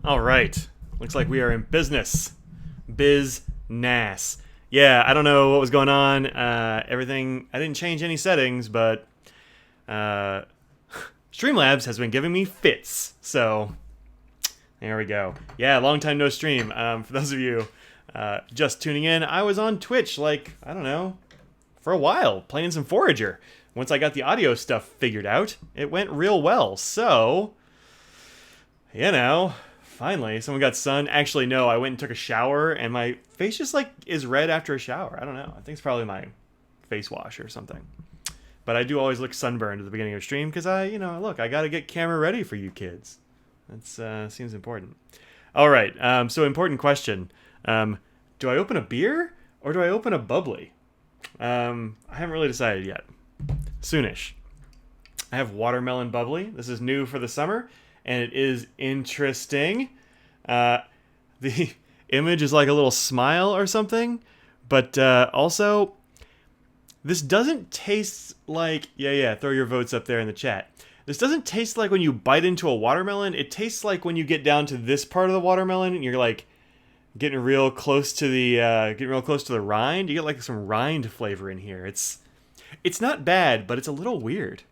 All right. Looks like we are in business. Biz-nas. Yeah, I don't know what was going on. Everything, I didn't change any settings, but uh, Streamlabs has been giving me fits. So there we go. Yeah, long time no stream. For those of you just tuning in, I was on Twitch like, I don't know, for a while, playing some Forager. Once I got the audio stuff figured out, it went real well. So, you know, finally, someone got sun. Actually, no, I went and took a shower, and my face just like is red after a shower. I don't know. I think it's probably my face wash or something. But I do always look sunburned at the beginning of stream because look, I got to get camera ready for you kids. That seems important. All right, so important question. Do I open a beer or do I open a bubbly? I haven't really decided yet. Soonish. I have watermelon bubbly. This is new for the summer, and it is interesting. The image is like a little smile or something, but also, this doesn't taste like... Yeah, throw your votes up there in the chat. This doesn't taste like when you bite into a watermelon. It tastes like when you get down to this part of the watermelon and you're like getting real close to the rind. You get like some rind flavor in here. It's not bad, but it's a little weird.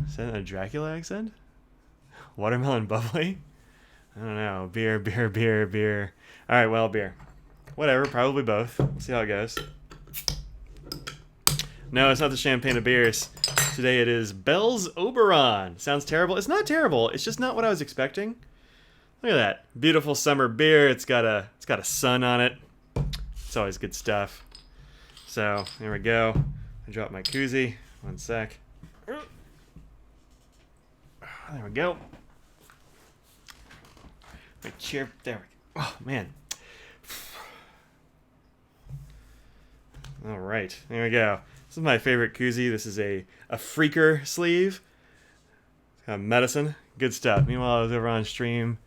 Is that a Dracula accent? Watermelon bubbly? I don't know. Beer. All right, well, beer. Whatever, probably both. We'll see how it goes. No, it's not the champagne of beers. Today it is Bell's Oberon. Sounds terrible. It's not terrible. It's just not what I was expecting. Look at that. Beautiful summer beer. It's got a sun on it. It's always good stuff. So, there we go. I dropped my koozie. One sec. There we go. My chair. There we go. Oh, man. All right. There we go. This is my favorite koozie. This is a Freaker sleeve. It's got medicine. Good stuff. Meanwhile, I was over on stream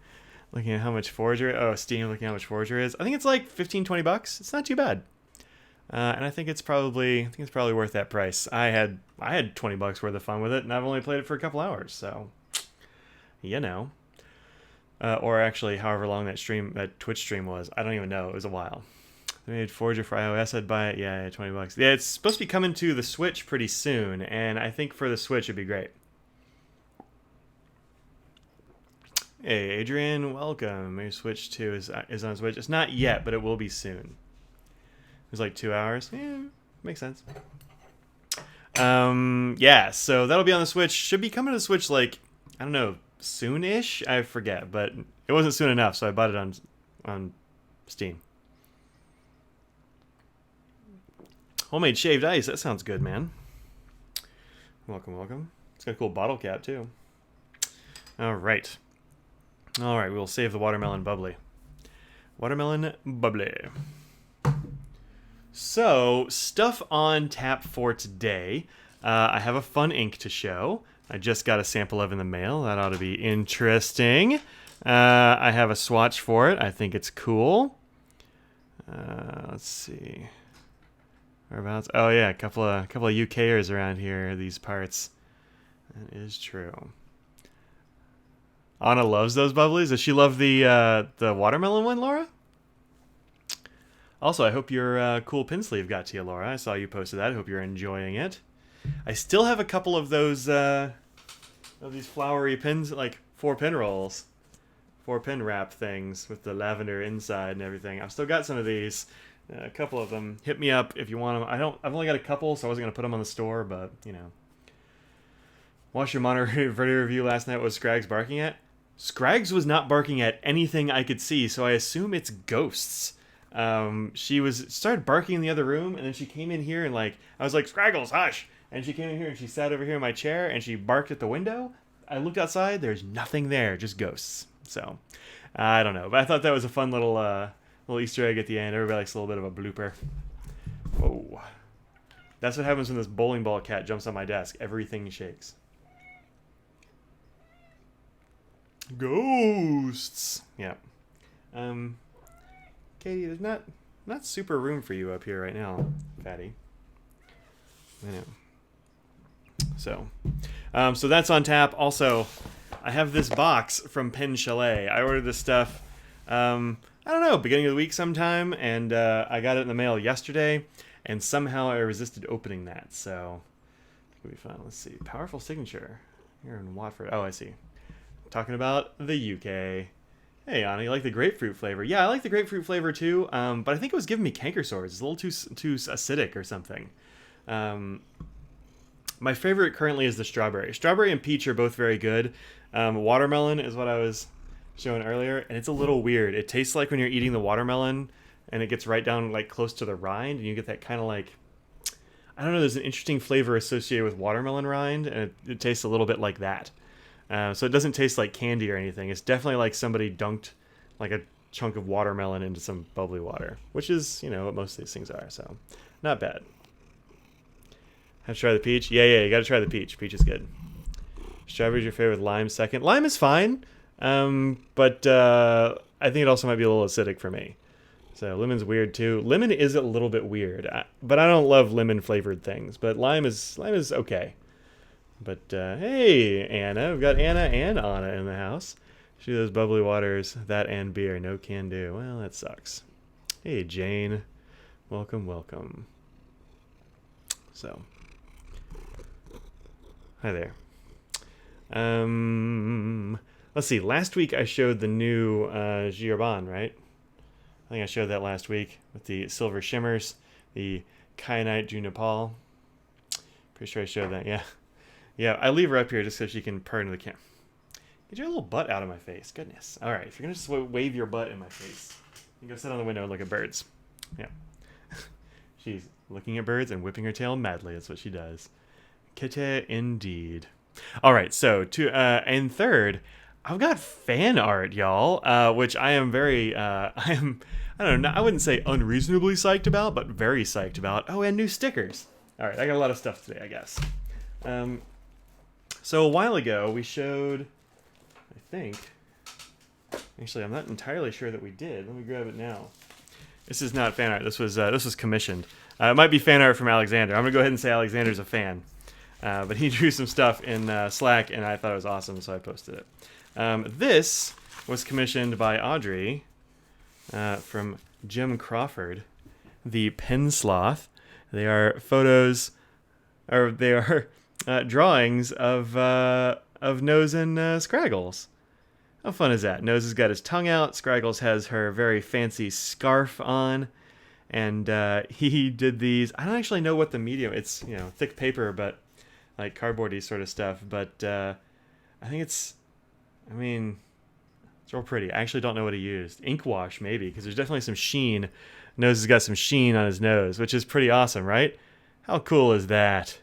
looking at how much Forager... Oh, Steam looking at how much Forager is. I think it's like $15-20. It's not too bad. And I think it's probably worth that price. I had $20 worth of fun with it, and I've only played it for a couple hours, so you know. Or actually, however long that Twitch stream was, I don't even know. It was a while. They made Forager for iOS. I'd buy it. Yeah, $20. Yeah, it's supposed to be coming to the Switch pretty soon, and I think for the Switch it'd be great. Hey, Adrian, welcome. Your Switch 2 is on Switch. It's not yet, but it will be soon. It's like 2 hours. Yeah, makes sense. Yeah, so that'll be on the Switch. Should be coming to the Switch like, I don't know, soon-ish? I forget, but it wasn't soon enough, so I bought it on Steam. Homemade shaved ice. That sounds good, man. Welcome. It's got a cool bottle cap, too. All right. We'll save the watermelon bubbly. Watermelon bubbly. So, stuff on tap for today. I have a fun ink to show. I just got a sample of in the mail. That ought to be interesting. I have a swatch for it. I think it's cool. Let's see. Whereabouts? Oh yeah, a couple of UKers around here. These parts. That is true. Anna loves those bubblies. Does she love the watermelon one, Laura? Also, I hope your cool pin sleeve got to you, Laura. I saw you posted that. I hope you're enjoying it. I still have a couple of those of these flowery pins, like 4-pin rolls, 4-pin wrap things with the lavender inside and everything. I've still got some of these. A couple of them. Hit me up if you want them. I've only got a couple, so I wasn't gonna put them on the store, but you know. Watched your monitor review last night. Was Scrags barking at? Scrags was not barking at anything I could see, so I assume it's ghosts. She started barking in the other room, and then she came in here and I was like, Scraggles, hush! And she came in here and she sat over here in my chair and she barked at the window. I looked outside. There's nothing there, just ghosts. So I don't know, but I thought that was a fun little Easter egg at the end. Everybody likes a little bit of a blooper. Whoa. That's what happens when this bowling ball cat jumps on my desk. Everything shakes. Ghosts. Yeah. Katie, there's not super room for you up here right now, fatty. I know. So that's on tap. Also, I have this box from Pen Chalet. I ordered this stuff, I don't know, beginning of the week sometime, and I got it in the mail yesterday, and somehow I resisted opening that, so it'll be fun. Let's see. Powerful signature. Here in Watford. Oh, I see. Talking about the UK. Hey, Anna, you like the grapefruit flavor? Yeah, I like the grapefruit flavor too, but I think it was giving me canker sores. It's a little too acidic or something. My favorite currently is the strawberry. Strawberry and peach are both very good. Watermelon is what I was showing earlier, and it's a little weird. It tastes like when you're eating the watermelon, and it gets right down like close to the rind, and you get that kind of like, I don't know, there's an interesting flavor associated with watermelon rind, and it tastes a little bit like that. So it doesn't taste like candy or anything. It's definitely like somebody dunked like a chunk of watermelon into some bubbly water, which is, you know, what most of these things are, so not bad. Have to try the peach? Yeah, you gotta try the peach. Peach is good. Strawberry's your favorite, lime second. Lime is fine, but I think it also might be a little acidic for me. So lemon's weird too. Lemon is a little bit weird, but I don't love lemon flavored things. But lime is okay. But hey, Anna, we've got Anna and Anna in the house. She those bubbly waters, that and beer, no can do. Well, that sucks. Hey, Jane, welcome. So, hi there. Let's see. Last week I showed the new Girbon, right? I think I showed that last week with the silver shimmers, the kyanite Junipal. Pretty sure I showed that. Yeah. I leave her up here just so she can purr into the camera. Get your little butt out of my face. Goodness. All right. If you're gonna just wave your butt in my face, you can go sit on the window and look at birds. Yeah. She's looking at birds and whipping her tail madly. That's what she does. Kitty indeed. All right, so and third, I've got fan art, y'all, which I am very, I don't know, I wouldn't say unreasonably psyched about, but very psyched about. Oh, and new stickers. All right, I got a lot of stuff today, I guess. So a while ago, we showed, I think, actually, I'm not entirely sure that we did. Let me grab it now. This is not fan art. This was commissioned. It might be fan art from Alexander. I'm gonna go ahead and say Alexander's a fan. But he drew some stuff in Slack, and I thought it was awesome, so I posted it. This was commissioned by Audrey from Jim Crawford, the Pen Sloth. They are photos, or they are drawings of Nose and Scraggles. How fun is that? Nose has got his tongue out. Scraggles has her very fancy scarf on. And he did these. I don't actually know what the medium. It's, you know, thick paper, but like cardboardy sort of stuff. But I think it's real pretty. I actually don't know what he used. Ink wash, maybe, because there's definitely some sheen. Nose has got some sheen on his nose, which is pretty awesome, right? How cool is that?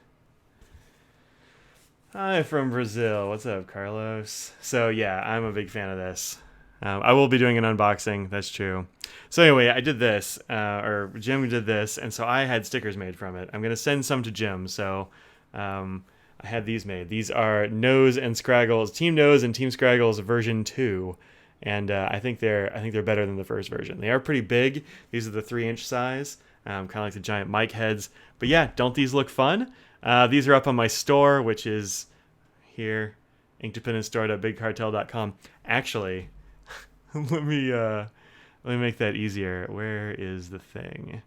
Hi from Brazil. What's up, Carlos? So yeah, I'm a big fan of this. I will be doing an unboxing. That's true. So anyway, I did this, or Jim did this, and so I had stickers made from it. I'm gonna send some to Jim. So I had these made. These are Nose and Scraggles, Team Nose and Team Scraggles version 2, and I think they're better than the first version. They are pretty big. These are the 3-inch size, kind of like the giant mic heads. But yeah, don't these look fun? These are up on my store, which is here, inkedependentstore.bigcartel.com. Actually, let me make that easier. Where is the thing?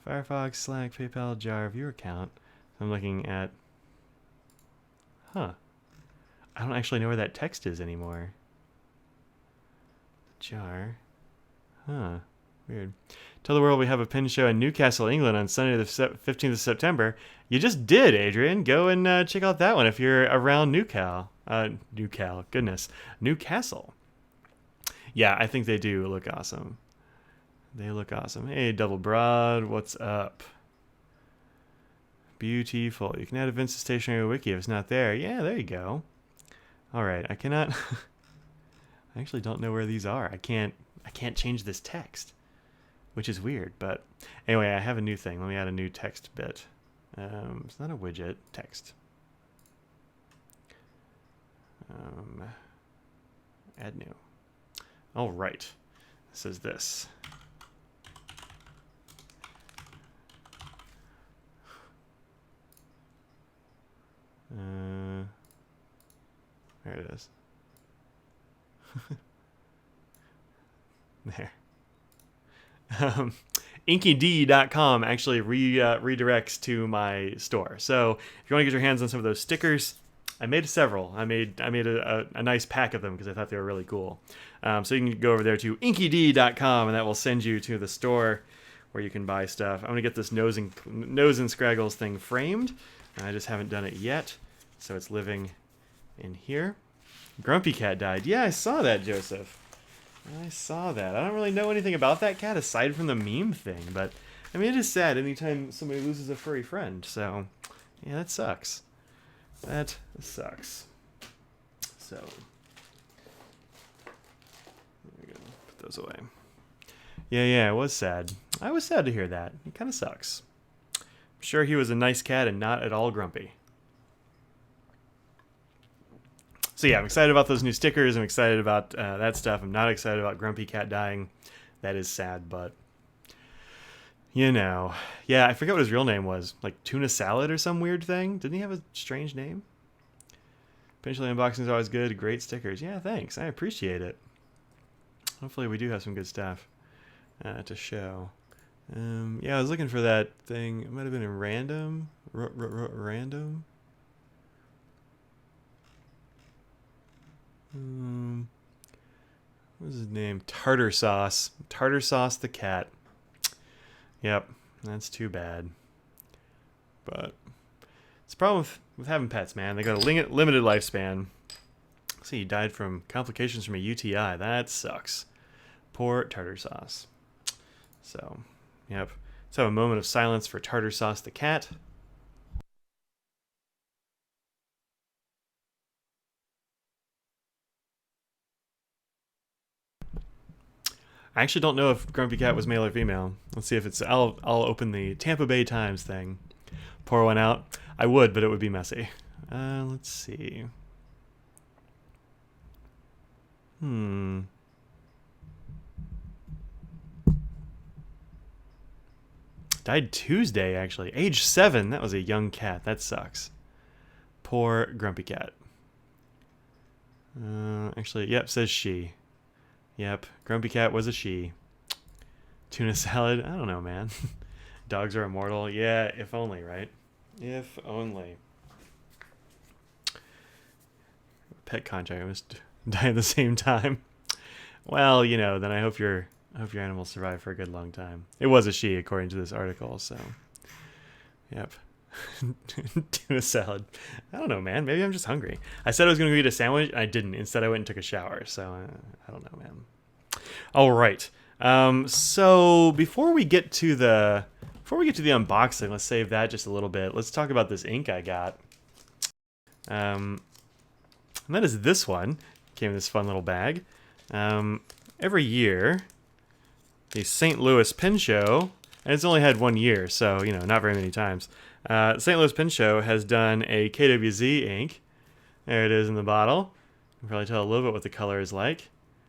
Firefox, Slack, PayPal, Jar, viewer account. I'm looking at. I don't actually know where that text is anymore. Jar. Weird. Tell the world we have a pen show in Newcastle, England on Sunday the 15th of September. You just did, Adrian. Go and check out that one if you're around Newcastle. Yeah, I think they do look awesome. They look awesome. Hey, Double Broad, what's up? Beautiful. You can add events to Stationery Wiki if it's not there. Yeah, there you go. All right, I cannot. I actually don't know where these are. I can't change this text, which is weird. But anyway, I have a new thing. Let me add a new text bit. It's not a widget. Text. Add new. All right. This is this. There it is. There. InkyD.com actually redirects to my store. So if you want to get your hands on some of those stickers, I made several. I made a nice pack of them because I thought they were really cool. So you can go over there to InkyD.com, and that will send you to the store where you can buy stuff. I'm gonna get this nose and Scraggles thing framed. I just haven't done it yet, so it's living in here. Grumpy Cat died. Yeah, I saw that, Joseph. I saw that. I don't really know anything about that cat aside from the meme thing, but I mean, it is sad anytime somebody loses a furry friend. So, yeah, that sucks. That sucks. So, there we go. Put those away. Yeah, it was sad. I was sad to hear that. It kind of sucks. I'm sure he was a nice cat and not at all grumpy. So yeah, I'm excited about those new stickers. I'm excited about that stuff. I'm not excited about Grumpy Cat dying. That is sad, but you know. Yeah, I forget what his real name was. Like Tuna Salad or some weird thing. Didn't he have a strange name? Pen Chalet unboxing is always good. Great stickers. Yeah, thanks. I appreciate it. Hopefully we do have some good stuff to show. Yeah, I was looking for that thing. It might have been in random. Random. What was his name? Tartar Sauce. Tartar Sauce the cat. Yep, that's too bad. But it's a problem with having pets, man. They got a limited lifespan. See, he died from complications from a UTI. That sucks. Poor Tartar Sauce. So, yep. Let's have a moment of silence for Tartar Sauce the cat. I actually don't know if Grumpy Cat was male or female. Let's see if it's... I'll open the Tampa Bay Times thing. Pour one out. I would, but it would be messy. Let's see. Died Tuesday, actually. Age 7. That was a young cat. That sucks. Poor Grumpy Cat. Actually, yep, says she. Yep, Grumpy Cat was a she. Tuna salad? I don't know, man. Dogs are immortal? Yeah, if only, right? If only. Pet contract. I must die at the same time. Well, you know, then I hope your animals survive for a good long time. It was a she, according to this article, so. Yep. Tuna salad. I don't know, man. Maybe I'm just hungry. I said I was going to go eat a sandwich, and I didn't. Instead, I went and took a shower. So I don't know, man. All right. So before we get to the unboxing, let's save that just a little bit. Let's talk about this ink I got. And that is this one. Came in this fun little bag. Every year, the St. Louis Pen Show, and it's only had 1 year, so you know, not very many times. St. Louis Pen Show has done a KWZ ink. There it is in the bottle. You can probably tell a little bit what the color is like.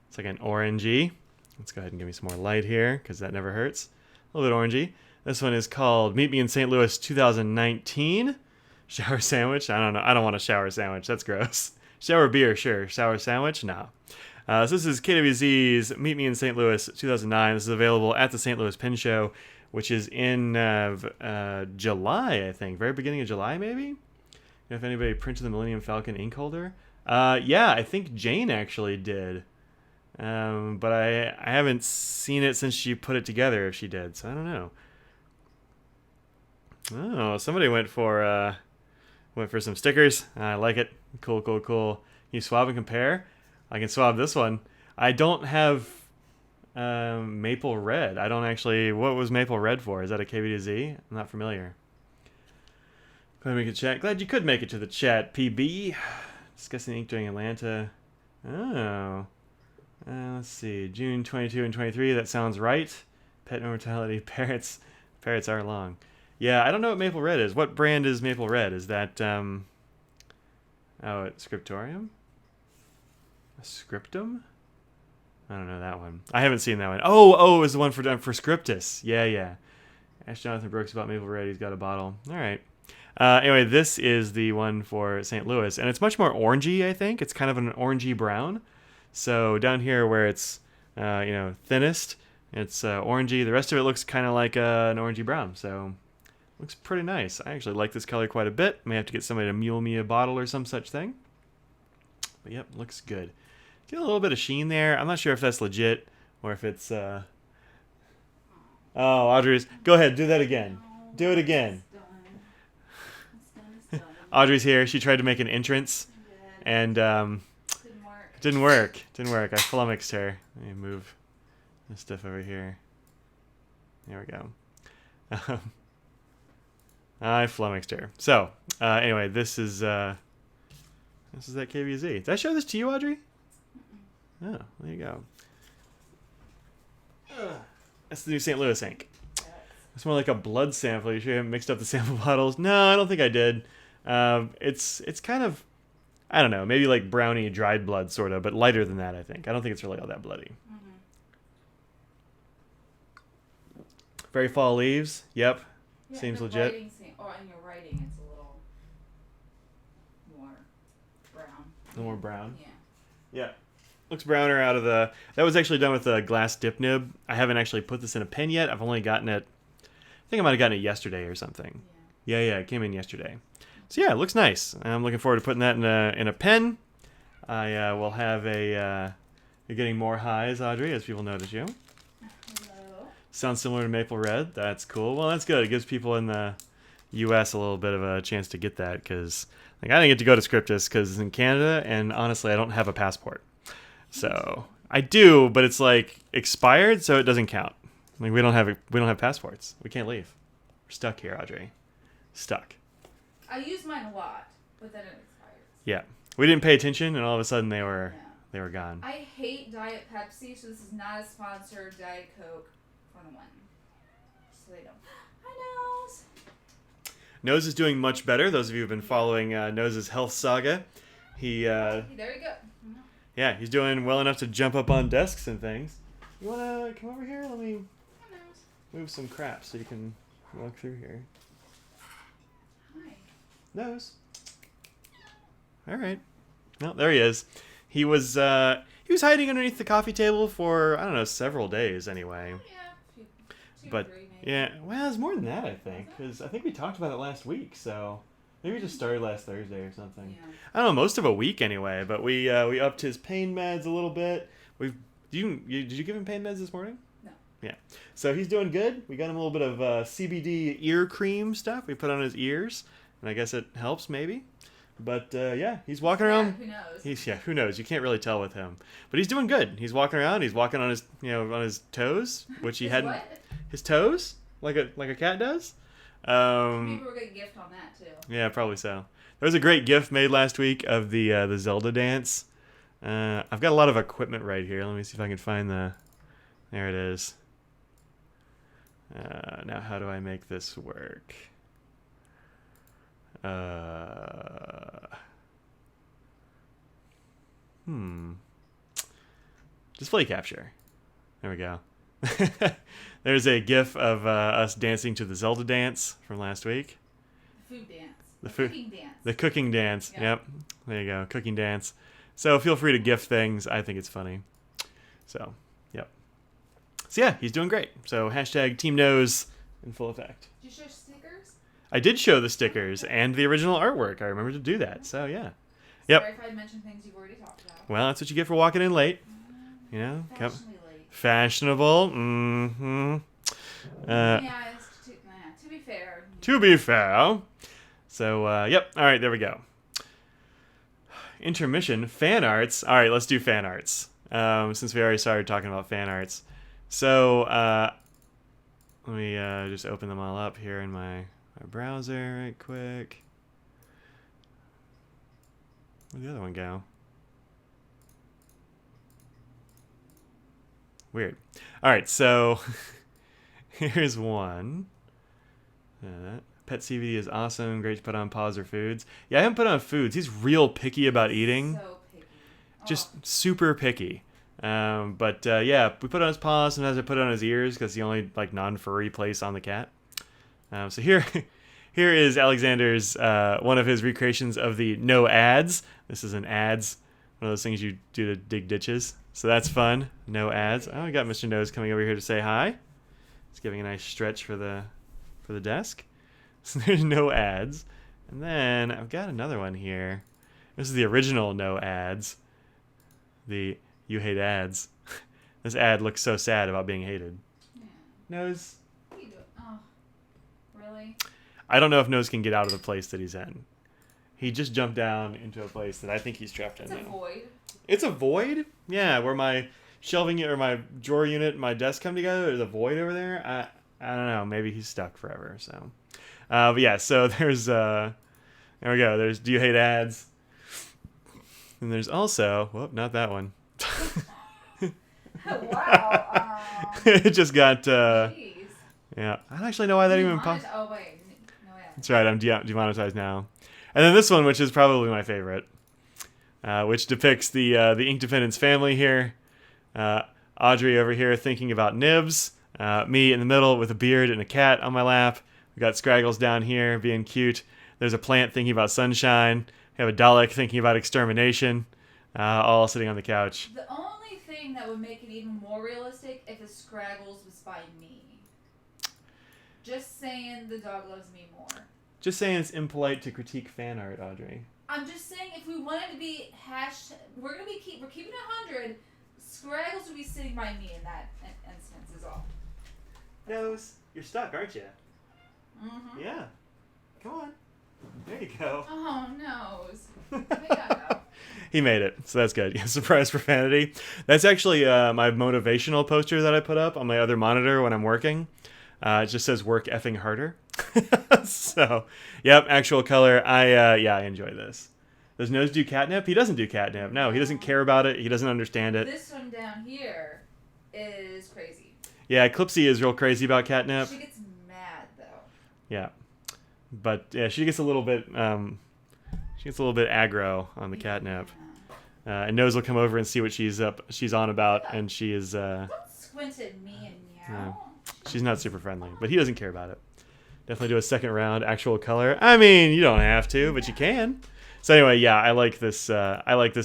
It's like an orangey. Let's go ahead and give me some more light here, because that never hurts. A little bit orangey. This one is called Meet Me in St. Louis 2019. Shower sandwich? I don't know. I don't want a shower sandwich. That's gross. Shower beer, sure. Shower sandwich? No. So this is KWZ's Meet Me in St. Louis 2009. This is available at the St. Louis Pen Show, which is in July, I think. Very beginning of July, maybe? If anybody printed the Millennium Falcon ink holder. Yeah, I think Jane actually did. But I haven't seen it since she put it together, if she did, so I don't know. Oh, somebody went for some stickers. I like it. Cool, cool, cool. You swab and compare? I can swab this one. I don't have Maple Red. I don't actually... What was Maple Red for? Is that a KBTZ? I'm not familiar. Glad we could chat. Glad you could make it to the chat, PB. Discussing ink during Atlanta. Oh. Let's see. June 22 and 23. That sounds right. Pet mortality. Parrots. Parrots are long. Yeah, I don't know what Maple Red is. What brand is Maple Red? Is that... Oh, it's Scriptorium? A Scriptum? I don't know that one. I haven't seen that one. Oh, it was the one for Scriptus. Yeah. Ask Jonathan Brooks about Maple Red. He's got a bottle. All right. Anyway, this is the one for St. Louis, and it's much more orangey, I think. It's kind of an orangey brown. So down here where it's thinnest, it's orangey. The rest of it looks kind of like an orangey brown. So looks pretty nice. I actually like this color quite a bit. May have to get somebody to mule me a bottle or some such thing. But yep, looks good. Get a little bit of sheen there. I'm not sure if that's legit or if it's... Oh, Audrey's... Go ahead, do that again. Do it again. Audrey's here. She tried to make an entrance. And didn't work. I flummoxed her. Let me move this stuff over here. There we go. I flummoxed her. So, anyway, this is that KVZ. Did I show this to you, Audrey? Oh, there you go. That's the new St. Louis ink. It's more like a blood sample. You sure you haven't mixed up the sample bottles? No, I don't think I did. It's kind of, I don't know, maybe like brownie dried blood sort of, but lighter than that, I think. I don't think it's really all that bloody. Very fall leaves. Yep. Yeah, Seems in legit. In your writing, it's a little more brown. A little more brown. Yeah. Yeah. Looks browner out of the... That was actually done with a glass dip nib. I haven't actually put this in a pen yet. I've only gotten it... I think I might have gotten it yesterday or something. Yeah, it came in yesterday. So yeah, it looks nice. I'm looking forward to putting that in a pen. I will have a... You're getting more highs, Audrey, as people notice you. Hello. Sounds similar to Maple Red. That's cool. Well, that's good. It gives people in the U.S. a little bit of a chance to get that, because I didn't get to go to Scriptus because it's in Canada, and honestly, I don't have a passport. So I do, but it's like expired, so it doesn't count. Like we don't have passports. We can't leave. We're stuck here, Audrey. Stuck. I use mine a lot, but then it expires. Yeah, we didn't pay attention, and all of a sudden they were gone. I hate Diet Pepsi, so this is not a sponsor. Diet Coke for the win. So they don't. Hi, Nose. Nose is doing much better. Those of you who've been following Nose's health saga, he. There you go. Yeah, he's doing well enough to jump up on desks and things. You wanna come over here? Let me move some crap so you can walk through here. Hi. Nose. All right. No, there he is. He was hiding underneath the coffee table for, I don't know, several days anyway. Yeah, two But or three maybe. yeah, well, it's more than that, I think, because I think we talked about it last week. So maybe we just started last Thursday or something. Yeah. I don't know, most of a week anyway. But we upped his pain meds a little bit. Did you give him pain meds this morning? No. Yeah. So he's doing good. We got him a little bit of CBD ear cream stuff. We put on his ears, and I guess it helps maybe. But yeah, he's walking around. Who knows? Who knows? You can't really tell with him. But he's doing good. He's walking around. He's walking on his on his toes, which he hadn't. What? His toes, like a cat does. Maybe we'll get a gift on that too. Yeah, probably so. There was a great GIF made last week of the Zelda dance. I've got a lot of equipment right here. Let me see if I can find the... There it is. Now, how do I make this work? Display capture. There we go. There's a GIF of us dancing to the Zelda dance from last week. The food dance. The cooking dance. The cooking dance. Yeah. Yep. There you go. Cooking dance. So feel free to GIF things. I think it's funny. So, yep. So yeah, he's doing great. So hashtag Team Nose in full effect. Did you show stickers? I did show the stickers and the original artwork. I remember to do that. So yeah. Yep. Sorry if I mentioned things you've already talked about. Well, that's what you get for walking in late. You know? Fashionably late. Fashionable. Mm-hmm. Yeah, to be fair. To be fair. So, yep. All right, there we go. Intermission. Fan arts. All right, let's do fan arts. Since we already started talking about fan arts. So, let me just open them all up here in my browser right quick. Where'd the other one go? Weird. All right, so here's one. Pet CBD is awesome. Great to put on paws or foods. Yeah, I haven't put on foods. He's real picky about eating. So picky. Just super picky. But yeah, we put on his paws. Sometimes I put it on his ears because it's the only like non-furry place on the cat. So here is Alexander's one of his recreations of the no ads. This is an ads One of those things you do to dig ditches. So that's fun. No ads. Oh, we got Mr. Nose coming over here to say hi. He's giving a nice stretch for the desk. So there's no ads. And then I've got another one here. This is the original no ads. The you hate ads. This ad looks so sad about being hated. Yeah. Nose. What are you doing? Oh, really? I don't know if Nose can get out of the place that he's in. He just jumped down into a place that I think he's trapped in now. It's a void. It's a void? Yeah, where my shelving or my drawer unit and my desk come together. There's a void over there. I don't know. Maybe he's stuck forever. So, but yeah. So there's there we go. There's Do You Hate Ads? And there's also not that one. Wow. It just got Jeez. yeah. I don't actually know why that even popped. Oh wait, no ads. That's right. I'm demonetized now. And then this one, which is probably my favorite, which depicts the Ink Dependence family here. Audrey over here thinking about nibs. Me in the middle with a beard and a cat on my lap. We got Scraggles down here being cute. There's a plant thinking about sunshine. We have a Dalek thinking about extermination. All sitting on the couch. The only thing that would make it even more realistic if the Scraggles was by me. Just saying the dog loves me more. Just saying it's impolite to critique fan art, Audrey. I'm just saying if we wanted to be we're keeping 100. Scraggles would be sitting by me in that instance is all. Nose, you're stuck, aren't you? Mm-hmm. Yeah. Come on. There you go. Oh, Nose. We got go. He made it, so that's good. Yeah, surprise profanity. That's actually my motivational poster that I put up on my other monitor when I'm working. It just says "Work effing harder." So, yep, actual color. I enjoy this. Does Nose do catnip? He doesn't do catnip. No, he doesn't care about it. He doesn't understand it. This one down here is crazy. Yeah, Clipsy is real crazy about catnip. She gets mad though. Yeah, but yeah, she gets a little bit aggro on the catnip. And Nose will come over and see what she's on about, and she is. Don't squint at me and meow. No, she's not super friendly, but he doesn't care about it. Definitely do a second round actual color. I mean, you don't have to, but you can. So anyway, yeah, I like this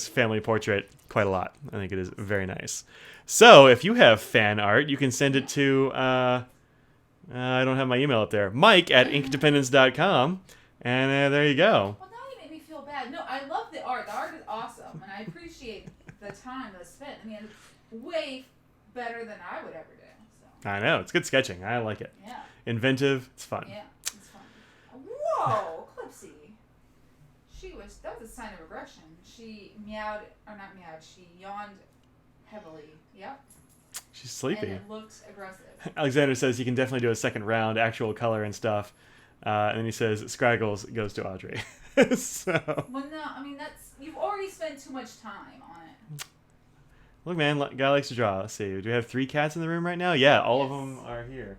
family portrait quite a lot. I think it is very nice. So if you have fan art, you can send it to I don't have my email up there. Mike@inkdependence.com, and there you go. Well, now you make me feel bad. No, I love the art. The art is awesome, and I appreciate the time that's spent. I mean, it's way better than I would ever do. So. I know, it's good sketching. I like it. Yeah. Inventive. It's fun. Yeah, it's fun. Whoa, Clipsy. That was a sign of aggression. She she yawned heavily. Yep. She's sleepy. And it looked aggressive. Alexander says he can definitely do a second round, actual color and stuff. And then he says Scraggles goes to Audrey. So. Well, no, I mean, you've already spent too much time on it. Look, man, guy likes to draw. Let's see. Do we have 3 cats in the room right now? Yeah, all of them are here.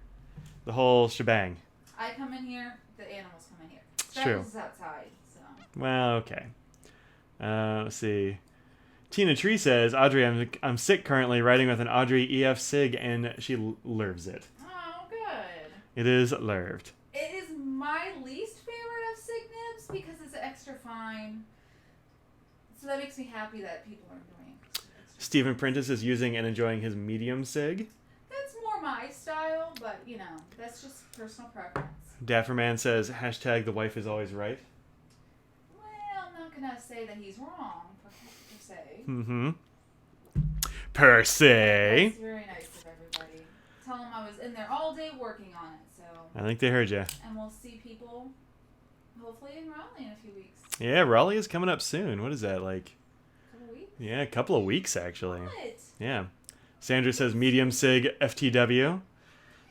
The whole shebang. I come in here, the animals come in here. True. Scraggles is outside, so. Well, okay. Let's see. Tina Tree says, Audrey, I'm sick currently, writing with an Audrey EF Sig, and she lurves it. Oh, good. It is lurved. It is my least favorite of Sig nibs because it's extra fine. So that makes me happy that people are doing it. Stephen Prentice is using and enjoying his medium Sig. That's more my style, but, that's just personal preference. Dapperman says, #the wife is always right. Well, I'm not going to say that he's wrong, per se. Mm-hmm. Per se. That's very nice of everybody. Tell him I was in there all day working on it, so. I think they heard you. And we'll see people, hopefully, in Raleigh in a few weeks. Yeah, Raleigh is coming up soon. What is that, like? A couple weeks? Yeah, a couple of weeks, actually. What? Yeah. Sandra says medium Sig FTW.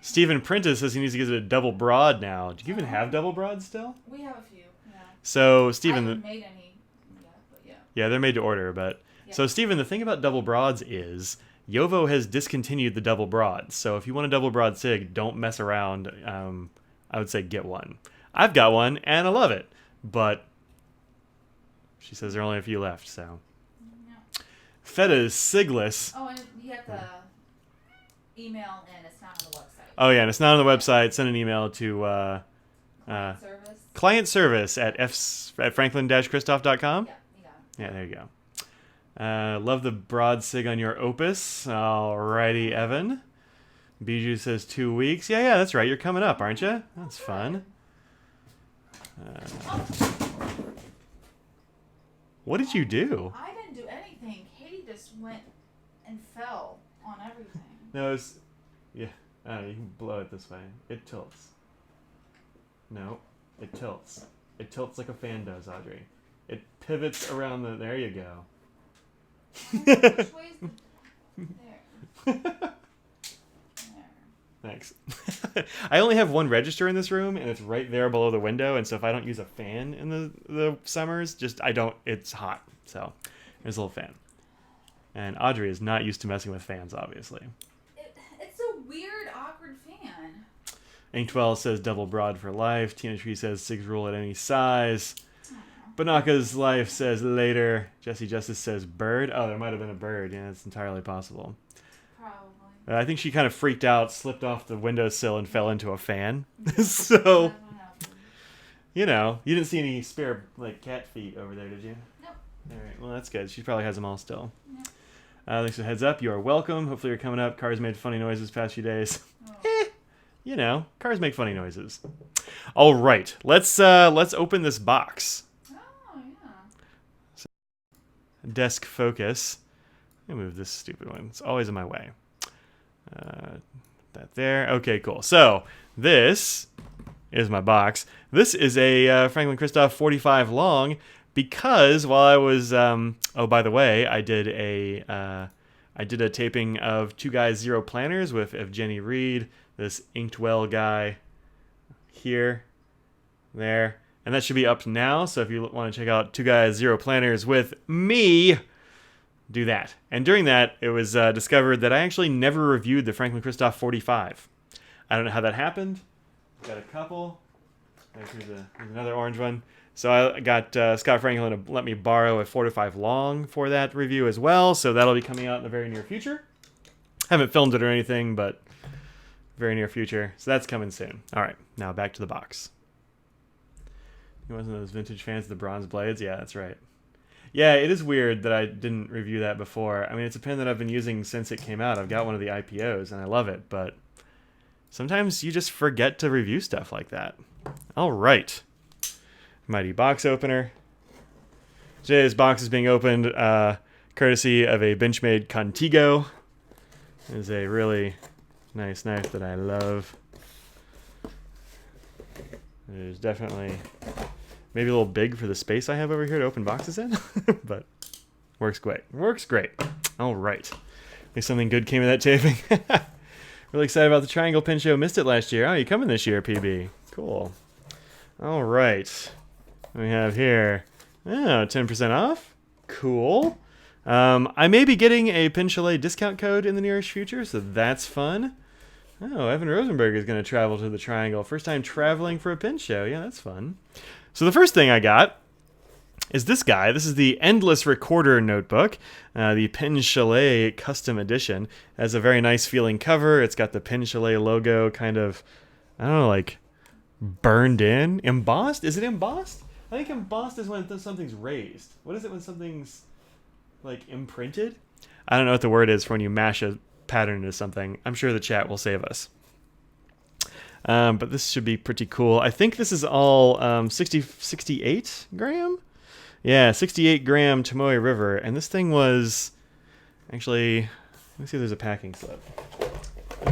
Stephen Prentice says he needs to get a double broad now. Do you even have double broads still? We have a few, yeah. So, I Stephen... haven't made any yet, but yeah. Yeah, they're made to order, but... Yeah. So, Stephen, the thing about double broads is Yovo has discontinued the double broads. So, if you want a double broad Sig, don't mess around. I would say get one. I've got one, and I love it. But she says there are only a few left, so... Yeah. Feta's Sigless. Oh, and you have to email in. It's not on the website. Oh, yeah, and it's not on the website. Send an email to Client service at franklin-christoph.com. Yeah, you got it. Yeah, there you go. Love the broad sig on your opus. Alrighty, Evan. Bijou says 2 weeks. Yeah, that's right. You're coming up, aren't you? That's fun. What did you do? I didn't do anything. Katie just went and fell on everything. No, it's... Yeah. I don't know. You can blow it this way. It tilts. No. It tilts. It tilts like a fan does, Audrey. It pivots around the... There you go. Which way's the... There. There. Thanks. I only have one register in this room, and it's right there below the window, and so if I don't use a fan in the summers, it's hot. So there's a little fan. And Audrey is not used to messing with fans, obviously. It's a weird, awkward fan. Ink12 says double broad for life. Tina Tree says Sig's rule at any size. Banaka's life says later. Jesse Justice says bird. Oh, there might have been a bird. Yeah, it's entirely possible. I think she kind of freaked out, slipped off the windowsill, and fell into a fan. So, you didn't see any spare cat feet over there, did you? Nope. All right, well that's good. She probably has them all still. Yep. Thanks for the heads up. You are welcome. Hopefully you're coming up. Cars made funny noises past few days. Oh. Cars make funny noises. All right, let's open this box. Oh yeah. So, desk focus. Let me move this stupid one. It's always in my way. That there. Okay, cool. So this is my box. This is a Franklin Christoph 45 long because while I was by the way, I did a taping of Two Guys Zero Planners with Evgeny Reed, this inked well guy here, there, and that should be up now. So if you want to check out Two Guys Zero Planners with me, do that. And during that, it was discovered that I actually never reviewed the Franklin Christoph 45. I don't know how that happened. Got a couple. Here's another orange one. So I got Scott Franklin to let me borrow a 45 long for that review as well. So that'll be coming out in the very near future. Haven't filmed it or anything, but very near future. So that's coming soon. All right, now back to the box. You wasn't those vintage fans of the bronze blades? Yeah, that's right. Yeah, it is weird that I didn't review that before. I mean, it's a pen that I've been using since it came out. I've got one of the IPOs, and I love it, but sometimes you just forget to review stuff like that. All right. Mighty box opener. Today's box is being opened courtesy of a Benchmade Contigo. It is a really nice knife that I love. It is definitely... maybe a little big for the space I have over here to open boxes in, but works great. Works great. All right. At least something good came of that taping. Really excited about the Triangle Pin Show. Missed it last year. Oh, you coming this year, PB? Cool. All right. What we have here. Oh, 10% off. Cool. I may be getting a Pen Chalet discount code in the nearest future, so that's fun. Oh, Evan Rosenberg is going to travel to the Triangle. First time traveling for a pin show. Yeah, that's fun. So the first thing I got is this guy. This is the Endless Recorder Notebook, the Pen Chalet Custom Edition. It has a very nice feeling cover. It's got the Pen Chalet logo kind of, I don't know, like burned in. Embossed? Is it embossed? I think embossed is when something's raised. What is it when something's like imprinted? I don't know what the word is for when you mash a pattern into something. I'm sure the chat will save us. But this should be pretty cool. I think this is all 68 gram? Yeah, 68 gram Tomoe River. And this thing was actually, let me see if there's a packing slip.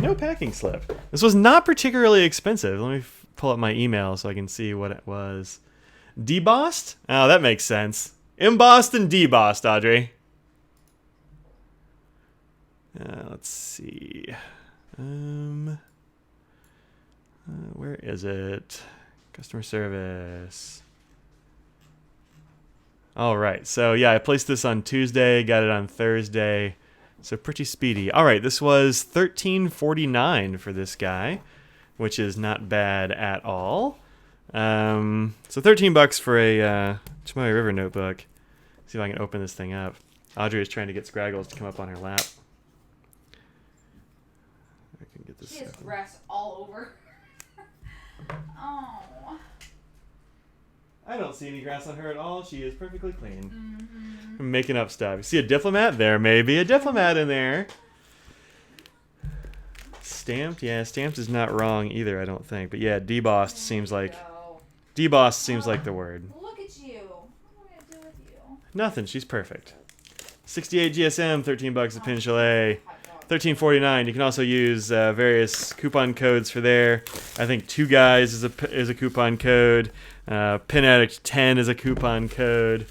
No packing slip. This was not particularly expensive. Let me pull up my email so I can see what it was. Debossed? Oh, that makes sense. Embossed and debossed, Audrey. Let's see. Where is it? Customer service. All right. So yeah, I placed this on Tuesday, got it on Thursday. So pretty speedy. All right, this was $13.49 for this guy, which is not bad at all. So $13 for a Tomoe River notebook. See if I can open this thing up. Audrey is trying to get Scraggles to come up on her lap. I can get this. She has grass all over. Oh. I don't see any grass on her at all. She is perfectly clean. Mm-hmm. I'm making up stuff. You see a diplomat? There may be a diplomat in there. Stamped? Yeah, stamped is not wrong either, I don't think. But yeah, debossed seems like... Debossed seems like the word. Look at you. What am I going to do with you? Nothing. She's perfect. 68 GSM, $13 at Pen Chalet. $13.49. You can also use various coupon codes for there. I think 2 Guys is a coupon code. Pen Addict 10 is a coupon code.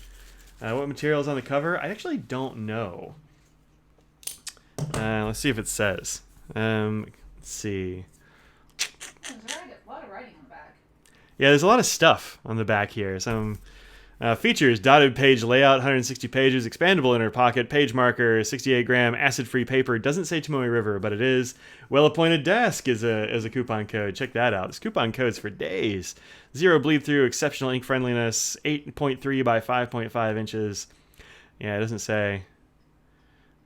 What material is on the cover? I actually don't know. Let's see if it says. Let's see. There's a lot of writing on the back. Yeah, there's a lot of stuff on the back here. Some features: dotted page layout, 160 pages, expandable inner pocket, page marker, 68-gram acid-free paper. Doesn't say Tomoe River, but it is. Well-appointed desk is a coupon code. Check that out. This coupon code's for days. 0 bleed-through, exceptional ink friendliness, 8.3 by 5.5 inches. Yeah, it doesn't say.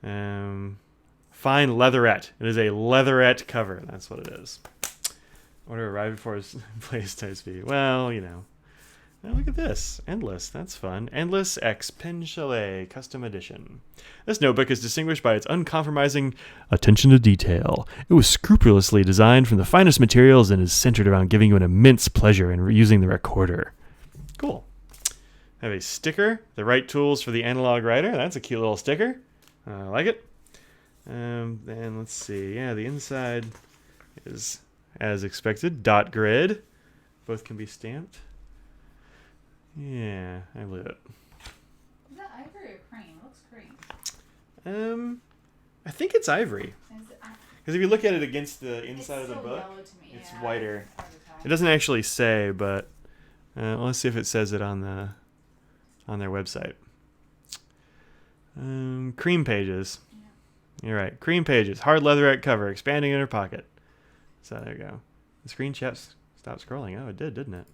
Fine leatherette. It is a leatherette cover. That's what it is. Order arrived before his place type speed. Well, you know. Now look at this. Endless. That's fun. Endless X Pen Chalet Custom Edition. This notebook is distinguished by its uncompromising attention to detail. It was scrupulously designed from the finest materials and is centered around giving you an immense pleasure in using the recorder. Cool. I have a sticker. The right tools for the analog writer. That's a cute little sticker. I like it. Then let's see. Yeah, the inside is as expected. Dot grid. Both can be stamped. Yeah, I believe it. Is that ivory or cream? It looks cream. I think it's ivory. Because if you look at it against the inside of the book, it's whiter. It doesn't actually say, but let's see if it says it on their website. Cream pages. Yeah. You're right. Cream pages. Hard leatherette cover. Expanding inner pocket. So there you go. The screen stopped scrolling. Oh, it did, didn't it?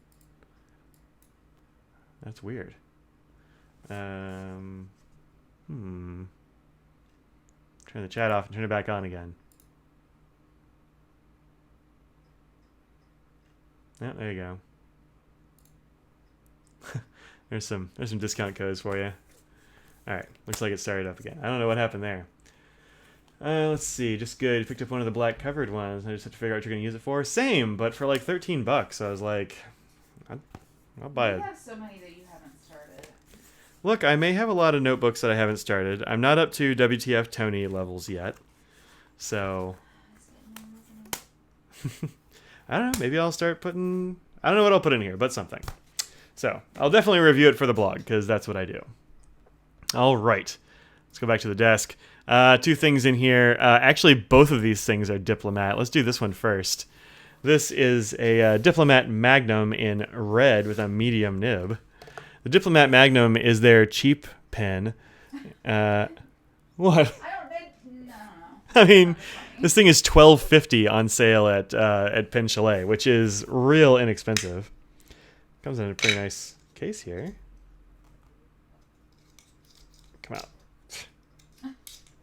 That's weird. Turn the chat off and turn it back on again. Yeah, there you go. there's some discount codes for you. All right, looks like it started up again. I don't know what happened there. Let's see. Just good. You picked up one of the black covered ones. I just have to figure out what you're going to use it for. Same, but for like $13. I was like, I'll buy it. You have so many that you haven't started. Look, I may have a lot of notebooks that I haven't started. I'm not up to WTF Tony levels yet. So, I don't know. Maybe I'll start putting... I don't know what I'll put in here, but something. So, I'll definitely review it for the blog, because that's what I do. All right. Let's go back to the desk. 2 things in here. Actually, both of these things are Diplomat. Let's do this one first. This is a Diplomat Magnum in red with a medium nib. The Diplomat Magnum is their cheap pen. What? No. I mean, this thing is $12.50 on sale at Pen Chalet, which is real inexpensive. Comes in a pretty nice case here. Come out.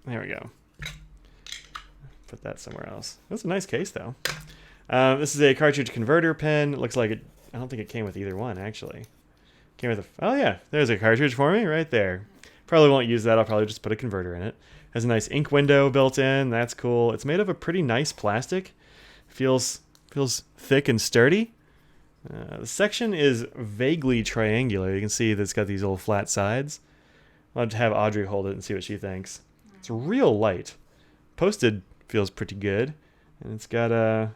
There we go. Put that somewhere else. That's a nice case, though. This is a cartridge converter pen. It looks like it... I don't think it came with either one, actually. Came with a... Oh, yeah. There's a cartridge for me right there. Probably won't use that. I'll probably just put a converter in it. Has a nice ink window built in. That's cool. It's made of a pretty nice plastic. Feels thick and sturdy. The section is vaguely triangular. You can see that it's got these little flat sides. I'll have to have Audrey hold it and see what she thinks. It's real light. Posted feels pretty good. And it's got a,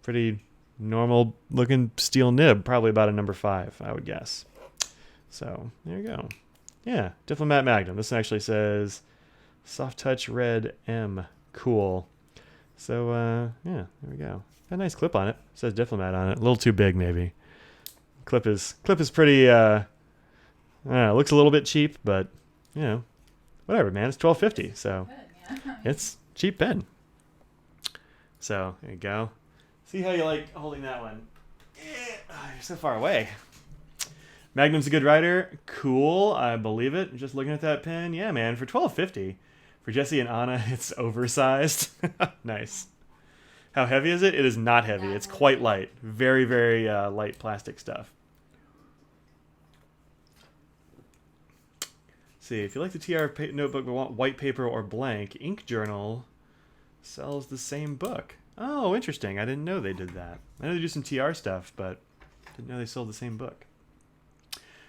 pretty normal looking steel nib. Probably about a number 5, I would guess. So, there you go. Yeah, Diplomat Magnum. This actually says Soft Touch Red M. Cool. So, yeah, there we go. Got a nice clip on it. It says Diplomat on it. A little too big, maybe. Clip is pretty, I don't know, looks a little bit cheap, but, whatever, man. It's $12.50, so it's cheap pen. So, there you go. See how you like holding that one. You're so far away. Magnum's a good writer. Cool. I believe it. Just looking at that pen. Yeah, man. For $12.50. For Jesse and Anna, it's oversized. Nice. How heavy is it? It is not heavy. It's quite light. Very, very light plastic stuff. see, if you like the TR notebook but want white paper or blank, Ink Journal sells the same book. Oh, interesting. I didn't know they did that. I know they do some TR stuff, but didn't know they sold the same book.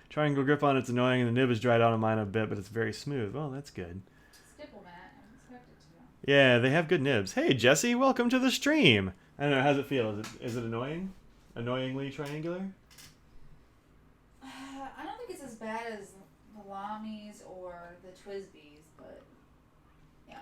Triangle grip on it's annoying, and the nib is dried out on mine a bit, but it's very smooth. Well, that's good. It's Diplomat. I expect it to go. Yeah, they have good nibs. Hey, Jesse, welcome to the stream. I don't know, how's it feel? Is it annoying? Annoyingly triangular? I don't think it's as bad as the Lamies or the Twisbees, but yeah.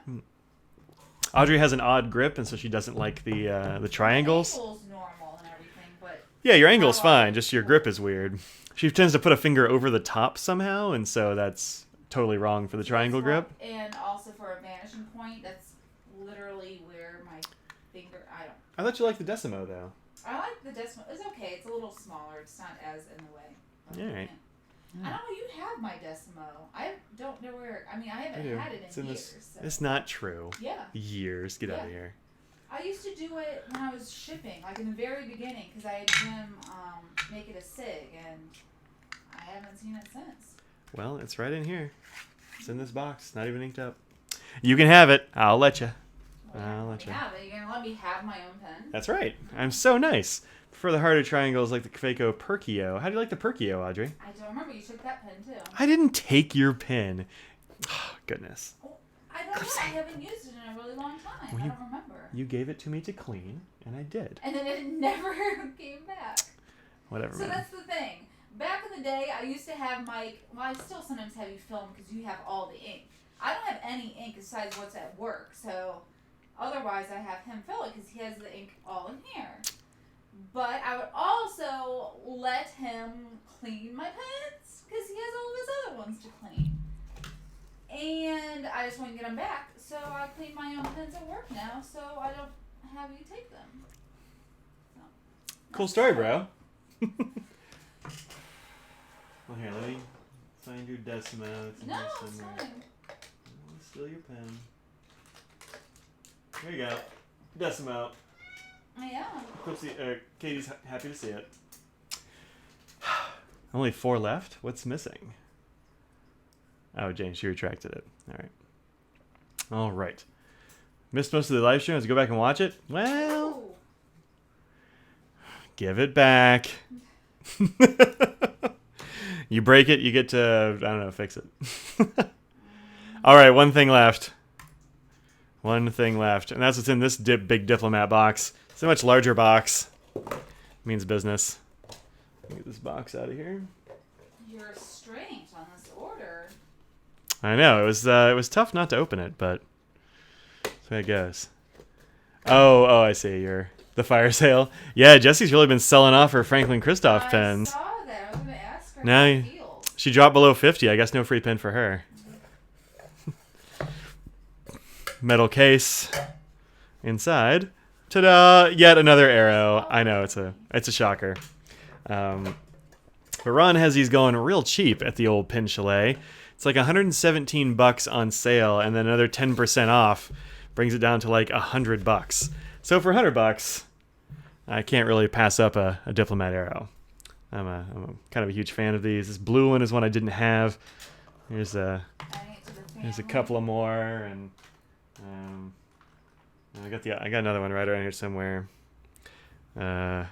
Audrey has an odd grip, and so she doesn't like the triangles. The angle's normal and everything, but Yeah, your angle's fine, just your grip is weird. She tends to put a finger over the top somehow, and so that's totally wrong for the triangle grip. And also for a vanishing point, that's literally where my finger. I thought you liked the Decimo, though. I like the Decimo. It's okay. It's a little smaller. It's not as in the way. But, All right. I don't know. You have my Decimo. I don't know where. I mean, I haven't had it in years. So. It's not true. Yeah. Years. Get out of here. I used to do it when I was shipping, like in the very beginning, because I had Jim make it a SIG, and I haven't seen it since. Well, it's right in here. It's in this box. Not even inked up. You can have it. I'll let you. I'll let you. Yeah, but you're gonna let me have my own pen? That's right. I'm so nice. For the harder triangles like the Kafeiko Perkio. How do you like the Perkio, Audrey? I don't remember. You took that pen too. I didn't take your pen. Oh, goodness. Well, I don't know. I haven't used it in a really long time. Well, I don't remember. You gave it to me to clean, and I did. And then it never came back. Whatever, So man. that's the thing. Back in the day, I used to have Mike. Well, I still sometimes have you film because you have all the ink. I don't have any ink besides what's at work. So otherwise, I have him fill it because he has the ink all in here. But I would also let him clean my pens because he has all of his other ones to clean. And I just want to get them back. So I clean my own pens at work now so I don't have you take them. So, Cool story, bro. Well, here, let me find your Decimo. It's in No, here it's somewhere. fine. Oh, steal your pen. Here you go. Decimo. Yeah. Katie's happy to see it. Only 4 left? What's missing? Oh, James, she retracted it. All right. Missed most of the live stream. Let's go back and watch it. Well, Ooh. give it back. You break it, you get to, I don't know, fix it. All right, one thing left. One thing left. And that's what's in this big Diplomat box. It's a much larger box. Means business. Let me get this box out of here. You're strange on this order. I know, it was tough not to open it, but that's the way it goes. Oh, I see. You're the fire sale. Yeah, Jessie's really been selling off her Franklin Christoph pens. I saw that. I was going to ask her Now how it feels. she dropped below 50. I guess no free pen for her. Metal case. Inside. Ta-da! Yet another arrow. I know, it's a shocker. But Ron has these going real cheap at the old Pen Chalet. It's like $117 on sale, and then another 10% off brings it down to like $100. So for $100, I can't really pass up a Diplomat Arrow. I'm kind of a huge fan of these. This blue one is one I didn't have. Here's a couple of more, and I got another one right around here somewhere. I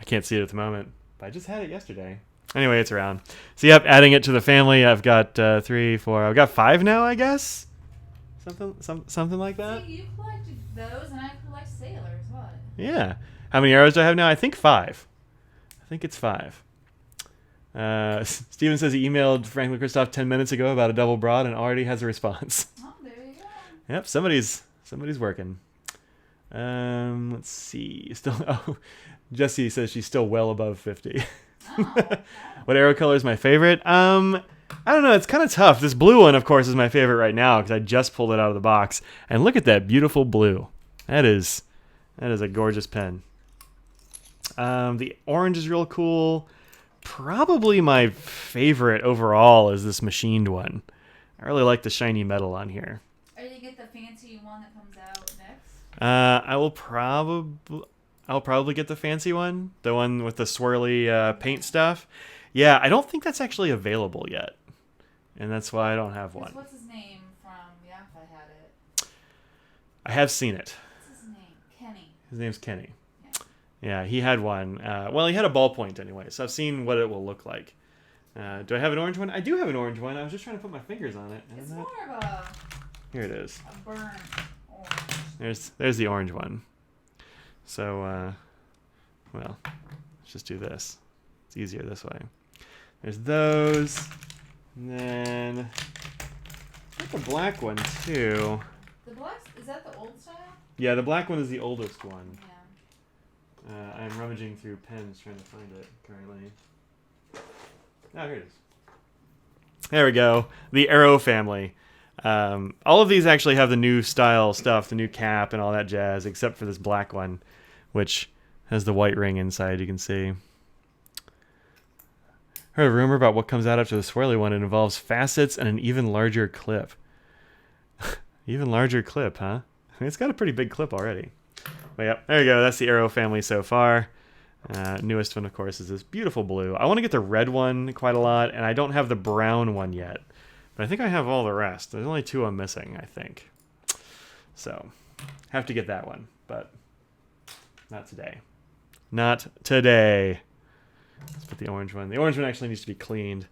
can't see it at the moment, but I just had it yesterday. Anyway, it's around. So yep, adding it to the family. I've got 3, 4. I've got 5 now, I guess. Something like that. See, you collected those, and I collect sailors. What? Yeah. How many arrows do I have now? I think 5. I think it's 5. Steven says he emailed Franklin Christoph 10 minutes ago about a double broad and already has a response. Oh, there you go. Yep, somebody's working. Let's see. Jesse says she's still well above 50. Oh, What arrow color is my favorite? I don't know. It's kind of tough. This blue one, of course, is my favorite right now because I just pulled it out of the box. And look at that beautiful blue. That is a gorgeous pen. The orange is real cool. Probably my favorite overall is this machined one. I really like the shiny metal on here. Are you gonna get the fancy one that comes out next? I'll probably get the fancy one, the one with the swirly paint stuff. Yeah, I don't think that's actually available yet. and that's why I don't have one. What's his name from Yaffa had it? I have seen it. What's his name? Kenny. His name's Kenny. Yeah. Yeah, he had one. Well, he had a ballpoint anyway, so I've seen what it will look like. Do I have an orange one? I do have an orange one. I was just trying to put my fingers on it. It's more of a... Here it is. A burnt orange. There's the orange one. So, well, let's just do this. It's easier this way. There's those. And then I got the black one too. The black, is that the old style? Yeah, the black one is the oldest one. Yeah. I'm rummaging through pens trying to find it currently. Oh, here it is. There we go. The Arrow family. All of these actually have the new style stuff, the new cap and all that jazz, except for this black one, which has the white ring inside, you can see. Heard a rumor about what comes out after the swirly one. It involves facets and an even larger clip. Even larger clip, huh? I mean, it's got a pretty big clip already. But yep, there you go. That's the Arrow family so far. Newest one, of course, is this beautiful blue. I want to get the red one quite a lot, and I don't have the brown one yet. But I think I have all the rest. There's only 2 I'm missing, I think. So, have to get that one, but not today. Not today. Let's put the orange one. The orange one actually needs to be cleaned.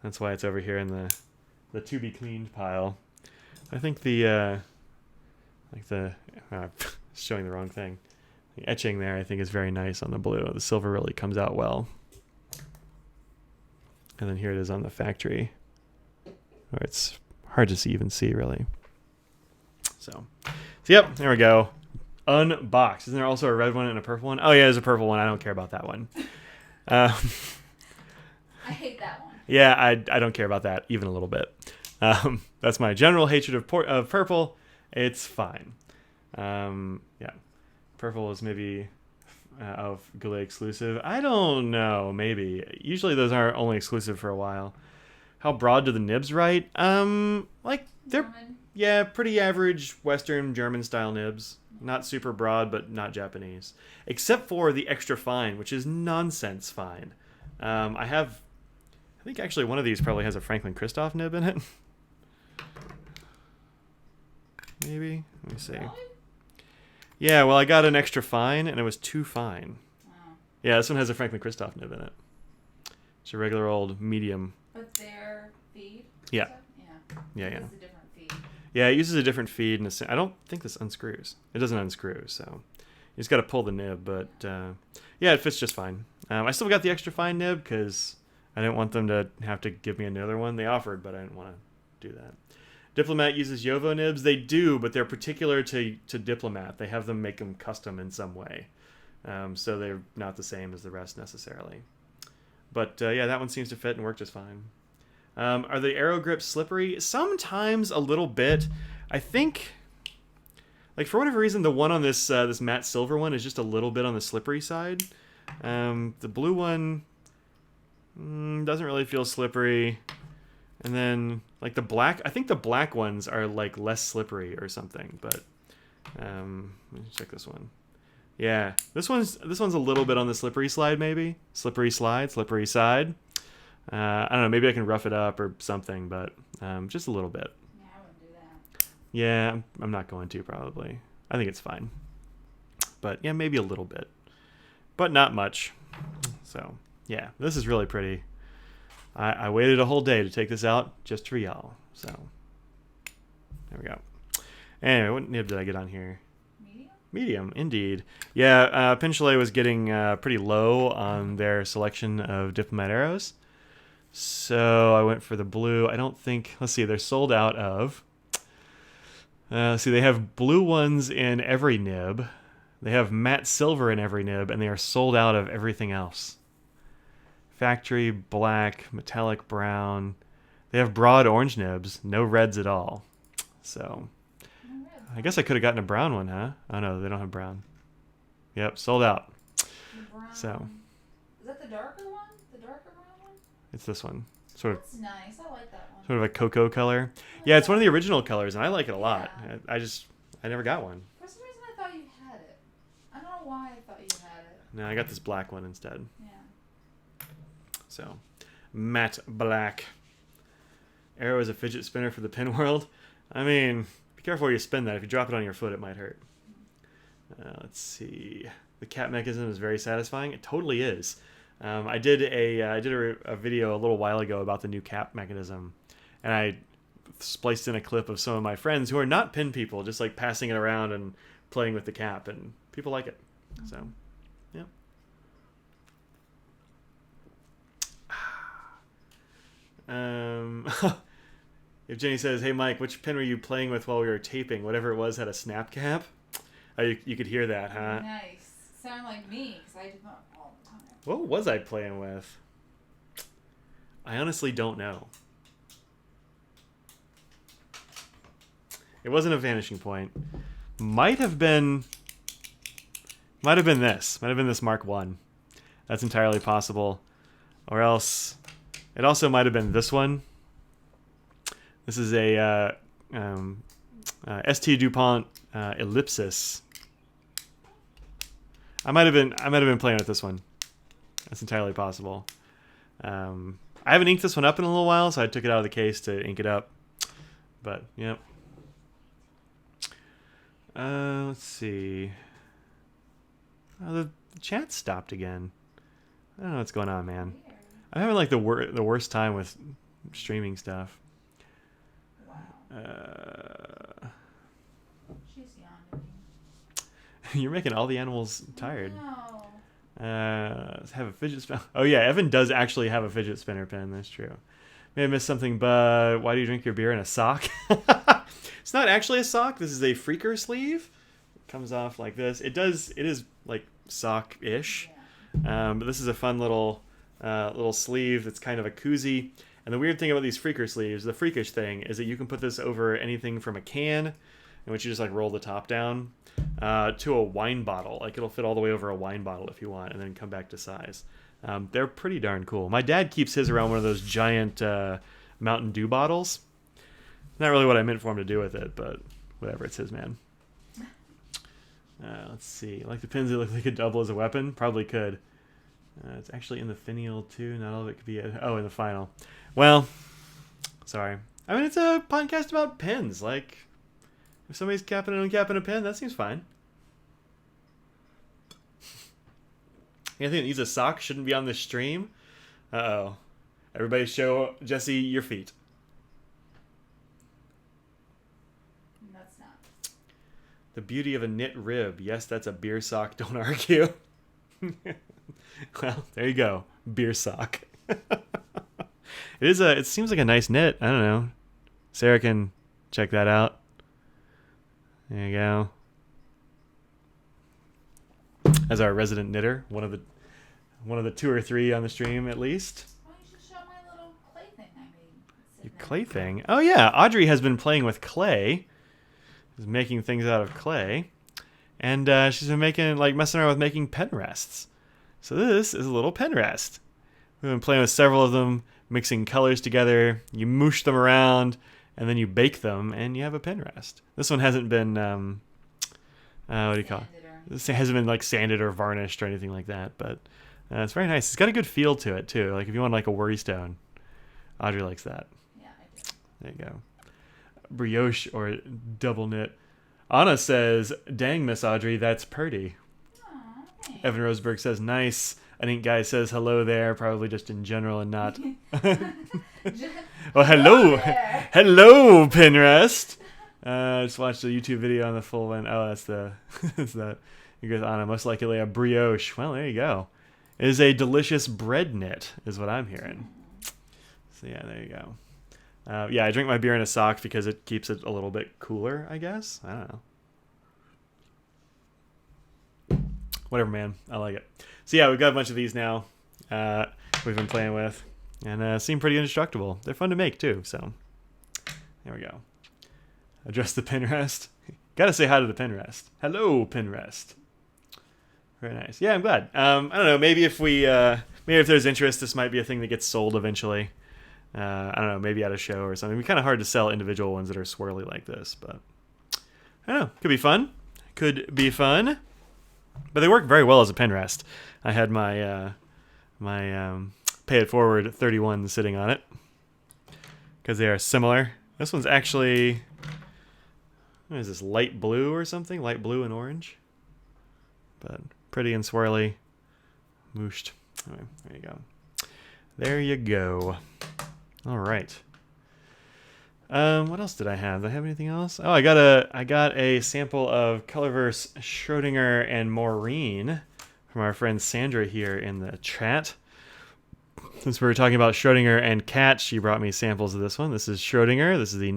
That's why it's over here in the to be cleaned pile. I think showing the wrong thing. The etching there, I think, is very nice on the blue. The silver really comes out well. And then here it is on the factory, where it's hard to even see, really. So yep, there we go. Unboxed. Isn't there also a red one and a purple one? Oh, yeah, there's a purple one. I don't care about that one. I hate that one. Yeah, I don't care about that even a little bit. That's my general hatred of purple. It's fine. Yeah. Purple is maybe of Goulet exclusive. I don't know. Maybe. Usually those are only exclusive for a while. How broad do the nibs write? Like they're pretty average Western German style nibs. Not super broad, but not Japanese. Except for the extra fine, which is nonsense fine. I think actually one of these probably has a Franklin Christoph nib in it. Maybe. Let me see. Really? Yeah, well, I got an extra fine, and it was too fine. Oh. Yeah, this one has a Franklin Christoph nib in it. It's a regular old medium. But their feed? Yeah. Yeah. Yeah. It's a different feed. Yeah, it uses a different feed, and I don't think this unscrews. It doesn't unscrew, so you just got to pull the nib. But yeah, it fits just fine. I still got the extra fine nib because I didn't want them to have to give me another one. They offered, but I didn't want to do that. Diplomat uses Yovo nibs. They do, but they're particular to Diplomat. They have them make them custom in some way. So they're not the same as the rest necessarily. But yeah, that one seems to fit and work just fine. Are the Arrow grips slippery? Sometimes a little bit. I think, like for whatever reason, the one on this this matte silver one is just a little bit on the slippery side. The blue one doesn't really feel slippery. And then like the black, I think the black ones are like less slippery or something. But let me check this one. Yeah, this one's a little bit on the slippery slide, maybe. Slippery slide, slippery side. I don't know, maybe I can rough it up or something, but just a little bit. Yeah, I wouldn't do that. Yeah, I'm not going to probably. I think it's fine. But yeah, maybe a little bit. But not much. So yeah, this is really pretty. I waited a whole day to take this out just for y'all. So there we go. Anyway, what nib did I get on here? Medium, indeed. Yeah, Pen Chalet was getting pretty low on their selection of Diplomat Arrows. So I went for the blue. I don't think... Let's see, they're sold out of... see, they have blue ones in every nib. They have matte silver in every nib, and they are sold out of everything else. Factory, black, metallic brown. They have broad orange nibs, no reds at all. So... I guess I could have gotten a brown one, huh? Oh, no, they don't have brown. Yep, sold out. Brown. So. Is that the darker one? The darker brown one? It's this one. Sort of. That's nice. I like that one. Sort of a cocoa color. Yeah, it's one of the original colors, and I like it a lot. Yeah. I never got one. For some reason, I thought you had it. I don't know why I thought you had it. No, I got this black one instead. Yeah. So, matte black. Arrow is a fidget spinner for the pin world. I mean, be careful where you spin that. If you drop it on your foot, it might hurt. Let's see. The cap mechanism is very satisfying. It totally is. I did a video a little while ago about the new cap mechanism, and I spliced in a clip of some of my friends who are not pin people, just like passing it around and playing with the cap, and people like it. So, yeah. If Jenny says, "Hey Mike, which pin were you playing with while we were taping? Whatever it was had a snap cap." You could hear that, huh? Nice. Sound like me, because I do that all the time. What was I playing with? I honestly don't know. It wasn't a vanishing point. Might have been this. Might have been this Mark 1. That's entirely possible. Or else, it also might have been this one. This is a ST DuPont Ellipsis. I might have been playing with this one. That's entirely possible. I haven't inked this one up in a little while, so I took it out of the case to ink it up. But yep. Let's see. Oh, the chat stopped again. I don't know what's going on, man. I'm having like the worst time with streaming stuff. Wow. She's yawning. You're making all the animals tired. No. Have a fidget spinner. Oh yeah, Evan does actually have a fidget spinner pen. That's true. May have missed something, but why do you drink your beer in a sock? It's not actually a sock. This is a freaker sleeve. It comes off like this. It is like sock-ish. Yeah. But this is a fun little sleeve. It's kind of a koozie. And the weird thing about these freaker sleeves, the freakish thing, is that you can put this over anything from a can, in which you just like roll the top down, to a wine bottle. Like it'll fit all the way over a wine bottle if you want, and then come back to size. They're pretty darn cool. My dad keeps his around one of those giant Mountain Dew bottles. Not really what I meant for him to do with it, but whatever. It's his, man. Let's see. Like the pins that look like a double as a weapon? Probably could. It's actually in the finial too. Not all of it could be... in the final. Well, sorry. I mean, it's a podcast about pins. Like, if somebody's capping and uncapping a pin, that seems fine. Anything that needs a sock shouldn't be on the stream? Uh-oh. Everybody show Jesse your feet. That's not. The beauty of a knit rib. Yes, that's a beer sock. Don't argue. Well, there you go. Beer sock. It seems like a nice knit. I don't know. Sarah can check that out. There you go. As our resident knitter, one of the 2 or 3 on the stream at least. Why don't you show my little clay thing I made? Your clay thing? Oh yeah, Audrey has been playing with clay. She's making things out of clay. And she's been messing around with making pen rests. So this is a little pen rest. We've been playing with several of them, mixing colors together. You moosh them around, and then you bake them, and you have a pen rest. This one hasn't been, what do you call it? This hasn't been like sanded or varnished or anything like that, but it's very nice. It's got a good feel to it too. Like if you want like a worry stone, Audrey likes that. Yeah, I do. There you go. Brioche or double knit. Anna says, "Dang, Miss Audrey, that's purty." Aw, thanks. Evan Roseberg says, "Nice." I think Guy says hello there, probably just in general and not. Well, hello, hello, Pinrest. Just watched a YouTube video on the full one. Oh, that's that. You guys, Anna, most likely a brioche. Well, there you go. It is a delicious bread knit, is what I'm hearing. So yeah, there you go. Yeah, I drink my beer in a sock because it keeps it a little bit cooler, I guess. I don't know. Whatever, man. I like it. So yeah, we've got a bunch of these now. We've been playing with, and seem pretty indestructible. They're fun to make too. So there we go. Address the pin rest. Gotta say hi to the pin rest. Hello, pin rest. Very nice. Yeah, I'm glad. I don't know. Maybe if there's interest, this might be a thing that gets sold eventually. I don't know. Maybe at a show or something. It'd be kind of hard to sell individual ones that are swirly like this, but I don't know. Could be fun. Could be fun. But they work very well as a pin rest. I had my Pay It Forward 31 sitting on it. because they are similar. This one's actually, what is this, light blue or something? Light blue and orange. But pretty and swirly. Mooshed. Anyway, there you go. There you go. All right. What else did I have? Did I have anything else? Oh, I got a sample of Colorverse Schrodinger and Maureen from our friend Sandra here in the chat. Since we were talking about Schrodinger and cat, she brought me samples of this one. This is Schrodinger. This is the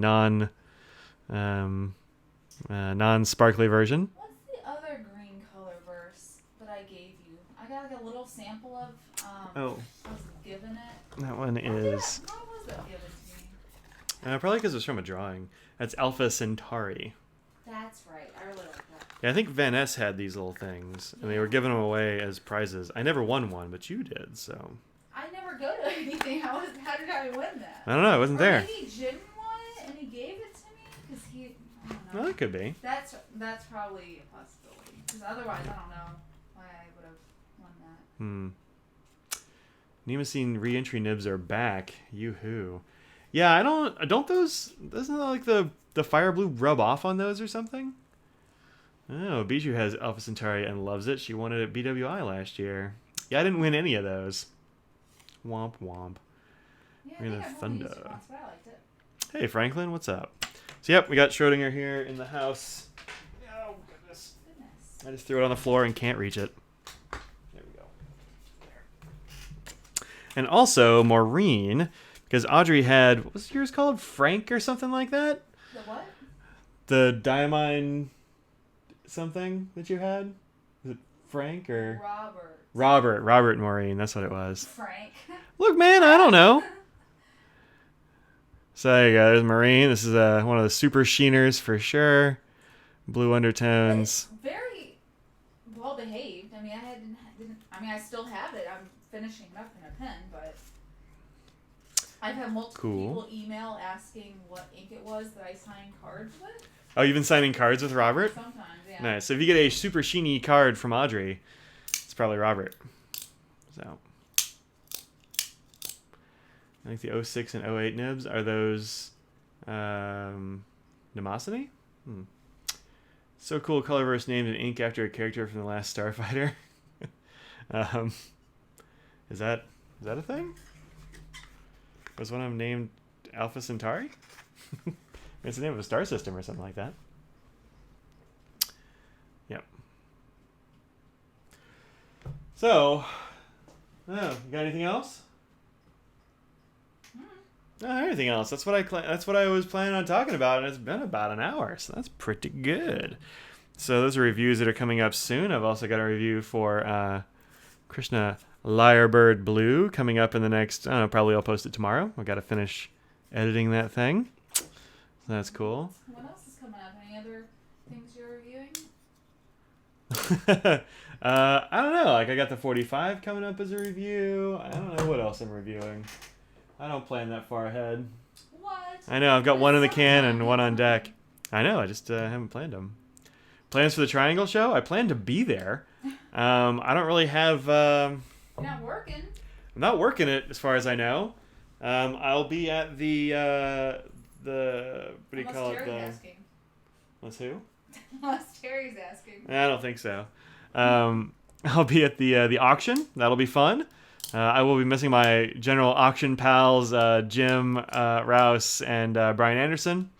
non-sparkly version. What's the other green Colorverse that I gave you? I got like a little sample of. I was given it. That one is. Why was that given to me? Probably because it's from a drawing. That's Alpha Centauri. That's right. I really like that. Yeah, I think Van Ness had these little things, and they were giving them away as prizes. I never won one, but you did, so. I never go to anything. How did I win that? I don't know. I wasn't there. Maybe Jim won it and he gave it to me because he. I don't know. Well, it could be. That's probably a possibility. Because otherwise, I don't know why I would have won that. Nemocene reentry nibs are back. Yoo-hoo. Yeah, don't doesn't like the fire blue rub off on those or something? Oh, Bijou has Alpha Centauri and loves it. She won it at BWI last year. Yeah, I didn't win any of those. Womp womp. Yeah, We're I gonna think I've thunder. only used it once, but I liked it. Hey Franklin, what's up? So yep, we got Schrodinger here in the house. Oh goodness. I just threw it on the floor and can't reach it. There we go. There. And also Maureen, because Audrey had, what was yours called? Frank or something like that? The what? The diamine something that you had? Was it Frank or? Robert Maureen, that's what it was. Frank. Look, man, I don't know. So there you go. There's Maureen. This is one of the super sheeners for sure. Blue undertones. It's very well behaved. I mean, I still have it. I'm finishing it up in a pen, but I've had multiple people email asking what ink it was that I signed cards with. Oh, you've been signing cards with Robert? Sometimes, yeah. Nice. So if you get a super sheeny card from Audrey, it's probably Robert. So I think the 06 and 08 nibs are those Nemocene? So cool. Colorverse named an ink after a character from the last Starfighter. Is that a thing? Was one of them named Alpha Centauri? It's the name of a star system or something like that. Yep. So, you got anything else? Anything else? That's what I was planning on talking about, and it's been about an hour, so that's pretty good. So those are reviews that are coming up soon. I've also got a review for Krishna Lyrebird Blue coming up in the next. Probably I'll post it tomorrow. I've got to finish editing that thing. So that's cool. What else is coming up? Any other things you're reviewing? I don't know. Like I got the 45 coming up as a review. I don't know what else I'm reviewing. I don't plan that far ahead. What? I know. I've got one in the can and one on deck. I know. I just haven't planned them. Plans for the Triangle Show? I plan to be there. I don't really have... You're not working. I'm not working it, as far as I know. I'll be at the what do you call it? Asking. Unless who? Unless Terry's asking. I don't think so. I'll be at the auction. That'll be fun. I will be missing my general auction pals, Jim Rouse and Brian Anderson.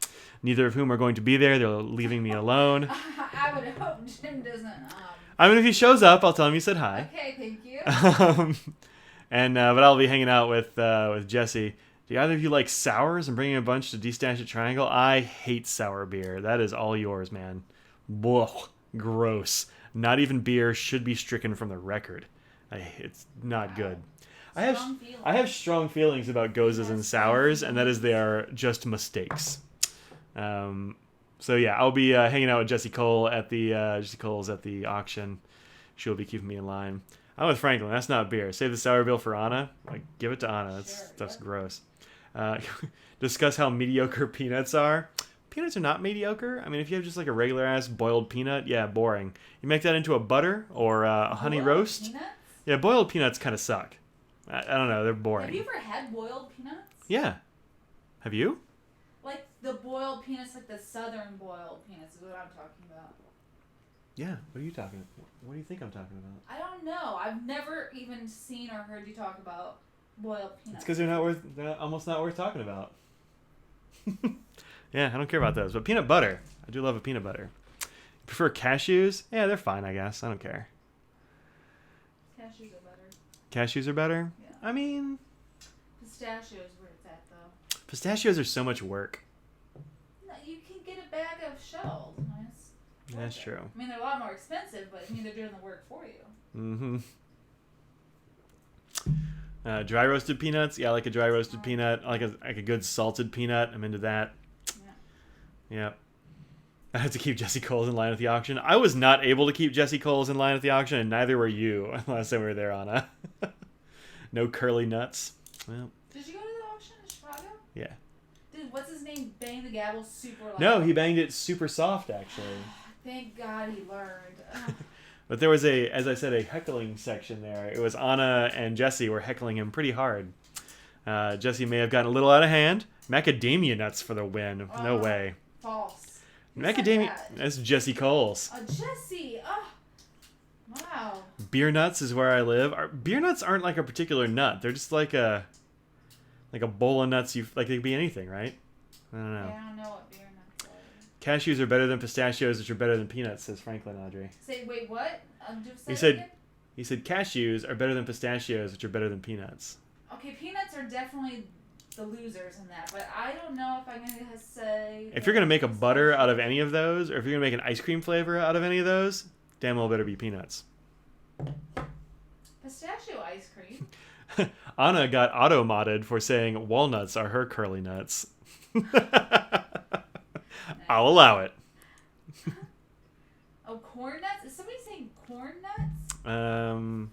Neither of whom are going to be there. They're leaving me alone. I would hope Jim doesn't. I mean, if he shows up, I'll tell him you said hi. Okay, thank you. But I'll be hanging out with Jesse. Do either of you like sours and bringing a bunch to Destash at Triangle? I hate sour beer. That is all yours, man. Whoa, gross. Not even beer should be stricken from the record. It's not good. I have strong feelings about gozas and sours, and that is they are just mistakes. So yeah, I'll be hanging out with Jessie Cole at Jessie Cole's at the auction. She'll be keeping me in line. I'm with Franklin. That's not beer. Save the sour bill for Anna. Like, give it to Anna. Stuff's gross. Discuss how mediocre peanuts are. Peanuts are not mediocre. I mean, if you have just like a regular ass boiled peanut, yeah, boring. You make that into a butter or a honey roast. Peanuts? Yeah, boiled peanuts kind of suck. I don't know. They're boring. Have you ever had boiled peanuts? Yeah. Have you? Like the boiled peanuts, like the southern boiled peanuts is what I'm talking about. Yeah. What are you talking about? What do you think I'm talking about? I don't know. I've never even seen or heard you talk about boiled peanuts. It's because they're almost not worth talking about. Yeah, I don't care about those. But peanut butter. I do love a peanut butter. You prefer cashews? Yeah, they're fine, I guess. I don't care. Cashews are better. Cashews are better? Yeah. I mean... Pistachios where it's at, though. Pistachios are so much work. No, you can get a bag of shelled. That's true. I mean, they're a lot more expensive, but I mean, they're doing the work for you. Mm-hmm. Dry roasted peanuts. Yeah, I like a dry roasted peanut. I like a good salted peanut. I'm into that. Yeah. I had to keep Jesse Coles in line at the auction. I was not able to keep Jesse Coles in line at the auction, and neither were you last time we were there, Anna. No curly nuts. Well. Did you go to the auction in Chicago? Yeah. Dude, what's his name? Bang the gavel super loud. No, he banged it super soft, actually. Thank God he learned. But there was as I said, a heckling section there. It was Anna and Jesse were heckling him pretty hard. Jesse may have gotten a little out of hand. Macadamia nuts for the win. No way. False. Macadamia. That's Jesse Coles. Jesse. Oh, wow. Beer nuts is where I live. Beer nuts aren't like a particular nut. They're just like a bowl of nuts. They could be anything, right? I don't know. Yeah, I don't know what beer nuts are. Cashews are better than pistachios, which are better than peanuts, says Franklin Audrey. Wait, what? He said cashews are better than pistachios, which are better than peanuts. Okay, peanuts are definitely the losers in that, but I don't know if I'm going to say... If you're going to make a butter out of any of those, or if you're going to make an ice cream flavor out of any of those, damn well better be peanuts. Pistachio ice cream? Anna got auto-modded for saying walnuts are her curly nuts. I'll allow it. Oh, corn nuts? Is somebody saying corn nuts?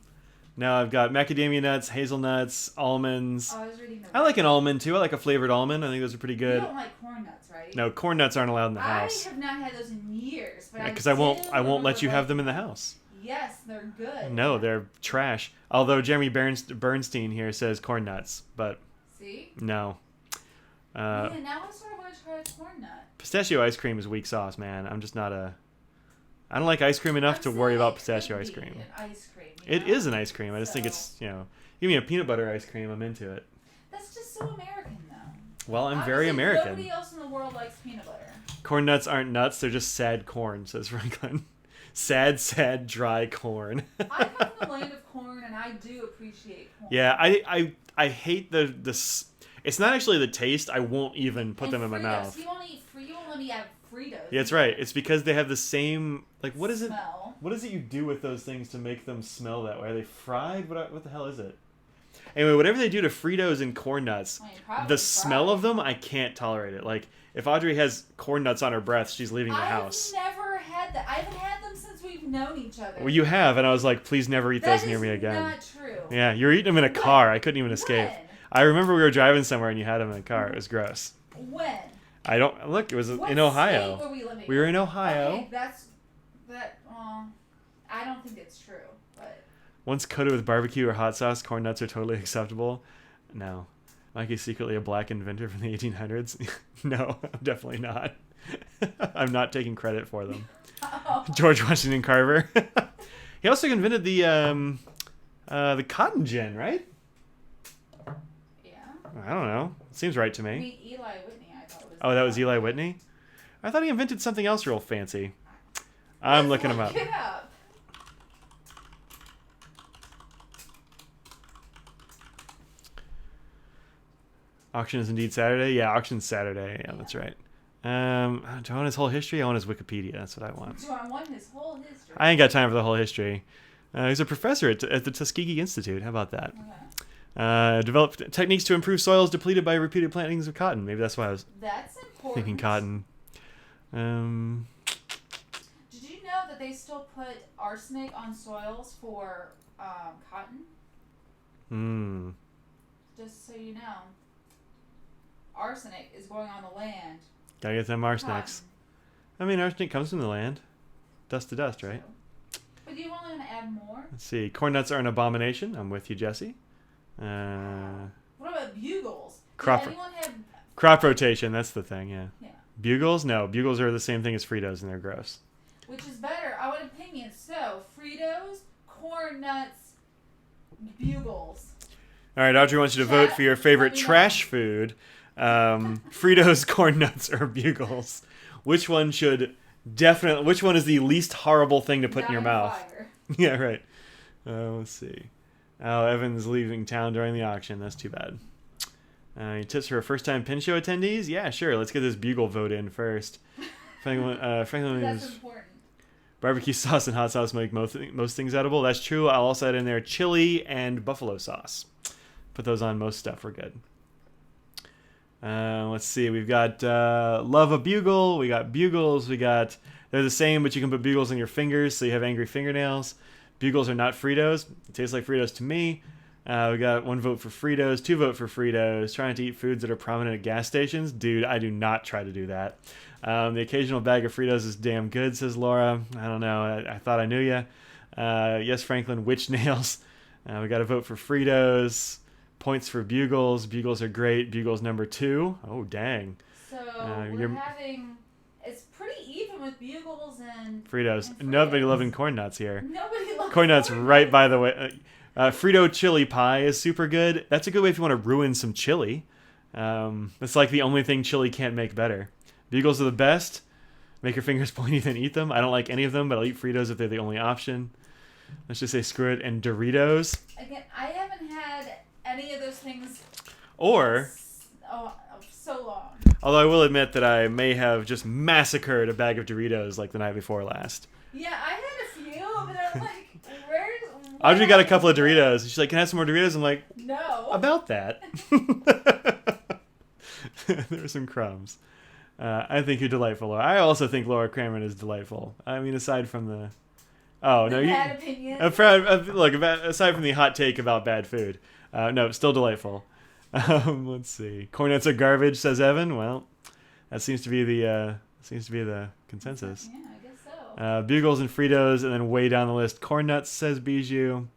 Now I've got macadamia nuts, hazelnuts, almonds. Oh, I was reading I like an almond too. I like a flavored almond. I think those are pretty good. You don't like corn nuts, right? No, corn nuts aren't allowed in the house. I have not had those in years, but because I won't let you have them in the house. Yes, they're good. No, they're trash. Although Jeremy Bernstein here says corn nuts, but see, no. Man, now I sort of want to try a corn nut. Pistachio ice cream is weak sauce, man. I'm just not a. I don't like ice cream enough to worry about pistachio ice cream. It is an ice cream. I just think it's, give me a peanut butter ice cream, I'm into it. That's just so American, though. Well, I'm very American. Nobody else in the world likes peanut butter. Corn nuts aren't nuts, they're just sad corn, says Franklin. Sad, dry corn. I come from the land of corn, and I do appreciate corn. Yeah, I hate the it's not actually the taste. I won't even put them in my mouth. You won't let me have Fritos. Yeah, that's right. It's because they have the same, what is it? Smell. What is it you do with those things to make them smell that way? Are they fried? What the hell is it? Anyway, whatever they do to Fritos and corn nuts, the smell of them, I can't tolerate it. Like, if Audrey has corn nuts on her breath, she's leaving the house. I've never had that. I haven't had them since we've known each other. Well, you have, and I was like, please never eat those near me again. That's not true. Yeah, you were eating them in a car. I couldn't even escape. When? I remember we were driving somewhere and you had them in a car. It was gross. When? I don't... Look, it was What in Ohio. State were we living We were in Ohio. Okay, I don't think it's true, but... Once coated with barbecue or hot sauce, corn nuts are totally acceptable. No. Mikey's secretly a black inventor from the 1800s. No, I'm definitely not. I'm not taking credit for them. Oh. George Washington Carver. He also invented the cotton gin, right? Yeah. I don't know. It seems right to me. I mean, Eli Whitney, I thought was... Oh, that was Eli Whitney? I thought he invented something else real fancy. I'm looking him up. Look it up. Auction is indeed Saturday? Yeah, auction's Saturday. Yeah, that's right. Do I want his whole history? I want his Wikipedia. That's what I want. Do I want his whole history? I ain't got time for the whole history. He's a professor at the Tuskegee Institute. How about that? Okay. Developed techniques to improve soils depleted by repeated plantings of cotton. Maybe that's why I was thinking cotton. Did you know that they still put arsenic on soils for cotton? Just so you know. Arsenic is going on the land. Gotta get them arsenics. Cotton. I mean, arsenic comes from the land. Dust to dust, right? But do you only want to add more? Let's see. Corn nuts are an abomination. I'm with you, Jesse. What about bugles? Crawford. Did anyone have Crop rotation, that's the thing, yeah. Yeah. Bugles? No, Bugles are the same thing as Fritos and they're gross. Which is better? I want opinions. So, Fritos, Corn Nuts, Bugles. All right, Audrey wants you to vote for your favorite trash food. Fritos, Corn Nuts, or Bugles. Which one is the least horrible thing to put in your mouth? Fire. Yeah, right. Let's see. Oh, Evan's leaving town during the auction. That's too bad. Tips for first-time Pen Show attendees? Yeah, sure. Let's get this Bugle vote in first. Franklin That's is important. barbecue sauce and hot sauce make most things edible. That's true. I'll also add in there chili and buffalo sauce. Put those on most stuff. We're good. Let's see. We've got love a bugle. We got bugles. They're the same, but you can put bugles on your fingers, so you have angry fingernails. Bugles are not Fritos. It tastes like Fritos to me. We got 1 vote for Fritos, 2 vote for Fritos. Trying to eat foods that are prominent at gas stations. Dude, I do not try to do that. The occasional bag of Fritos is damn good, says Laura. I don't know. I thought I knew ya. Yes, Franklin, witch nails. We got a vote for Fritos. Points for Bugles. Bugles are great. Bugles number 2. Oh, dang. So we're having... It's pretty even with Bugles and Fritos. And Fritos. Nobody loving Corn Nuts here. Nobody loves Corn Nuts right by the way. Frito chili pie is super good. That's a good way if you want to ruin some chili. It's like the only thing chili can't make better. Bugles are the best. Make your fingers pointy, then eat them. I don't like any of them, but I'll eat Fritos if they're the only option. Let's just say screw it. And Doritos. Again, I haven't had any of those things so long. Although I will admit that I may have just massacred a bag of Doritos like the night before last. Yeah, I had a few, but I'm like, where's... Audrey got a couple of Doritos. She's like, can I have some more Doritos? I'm like, no. About that. There were some crumbs. I think you're delightful, Laura. I also think Laura Crammond is delightful. I mean, aside from the... Oh, no. Bad opinion. Look, aside from the hot take about bad food. No, still delightful. Let's see. Corn Nuts are garbage, says Evan. Well, that seems to be the consensus. Yeah, I guess so. Bugles and Fritos, and then way down the list, Corn Nuts, says Bijou.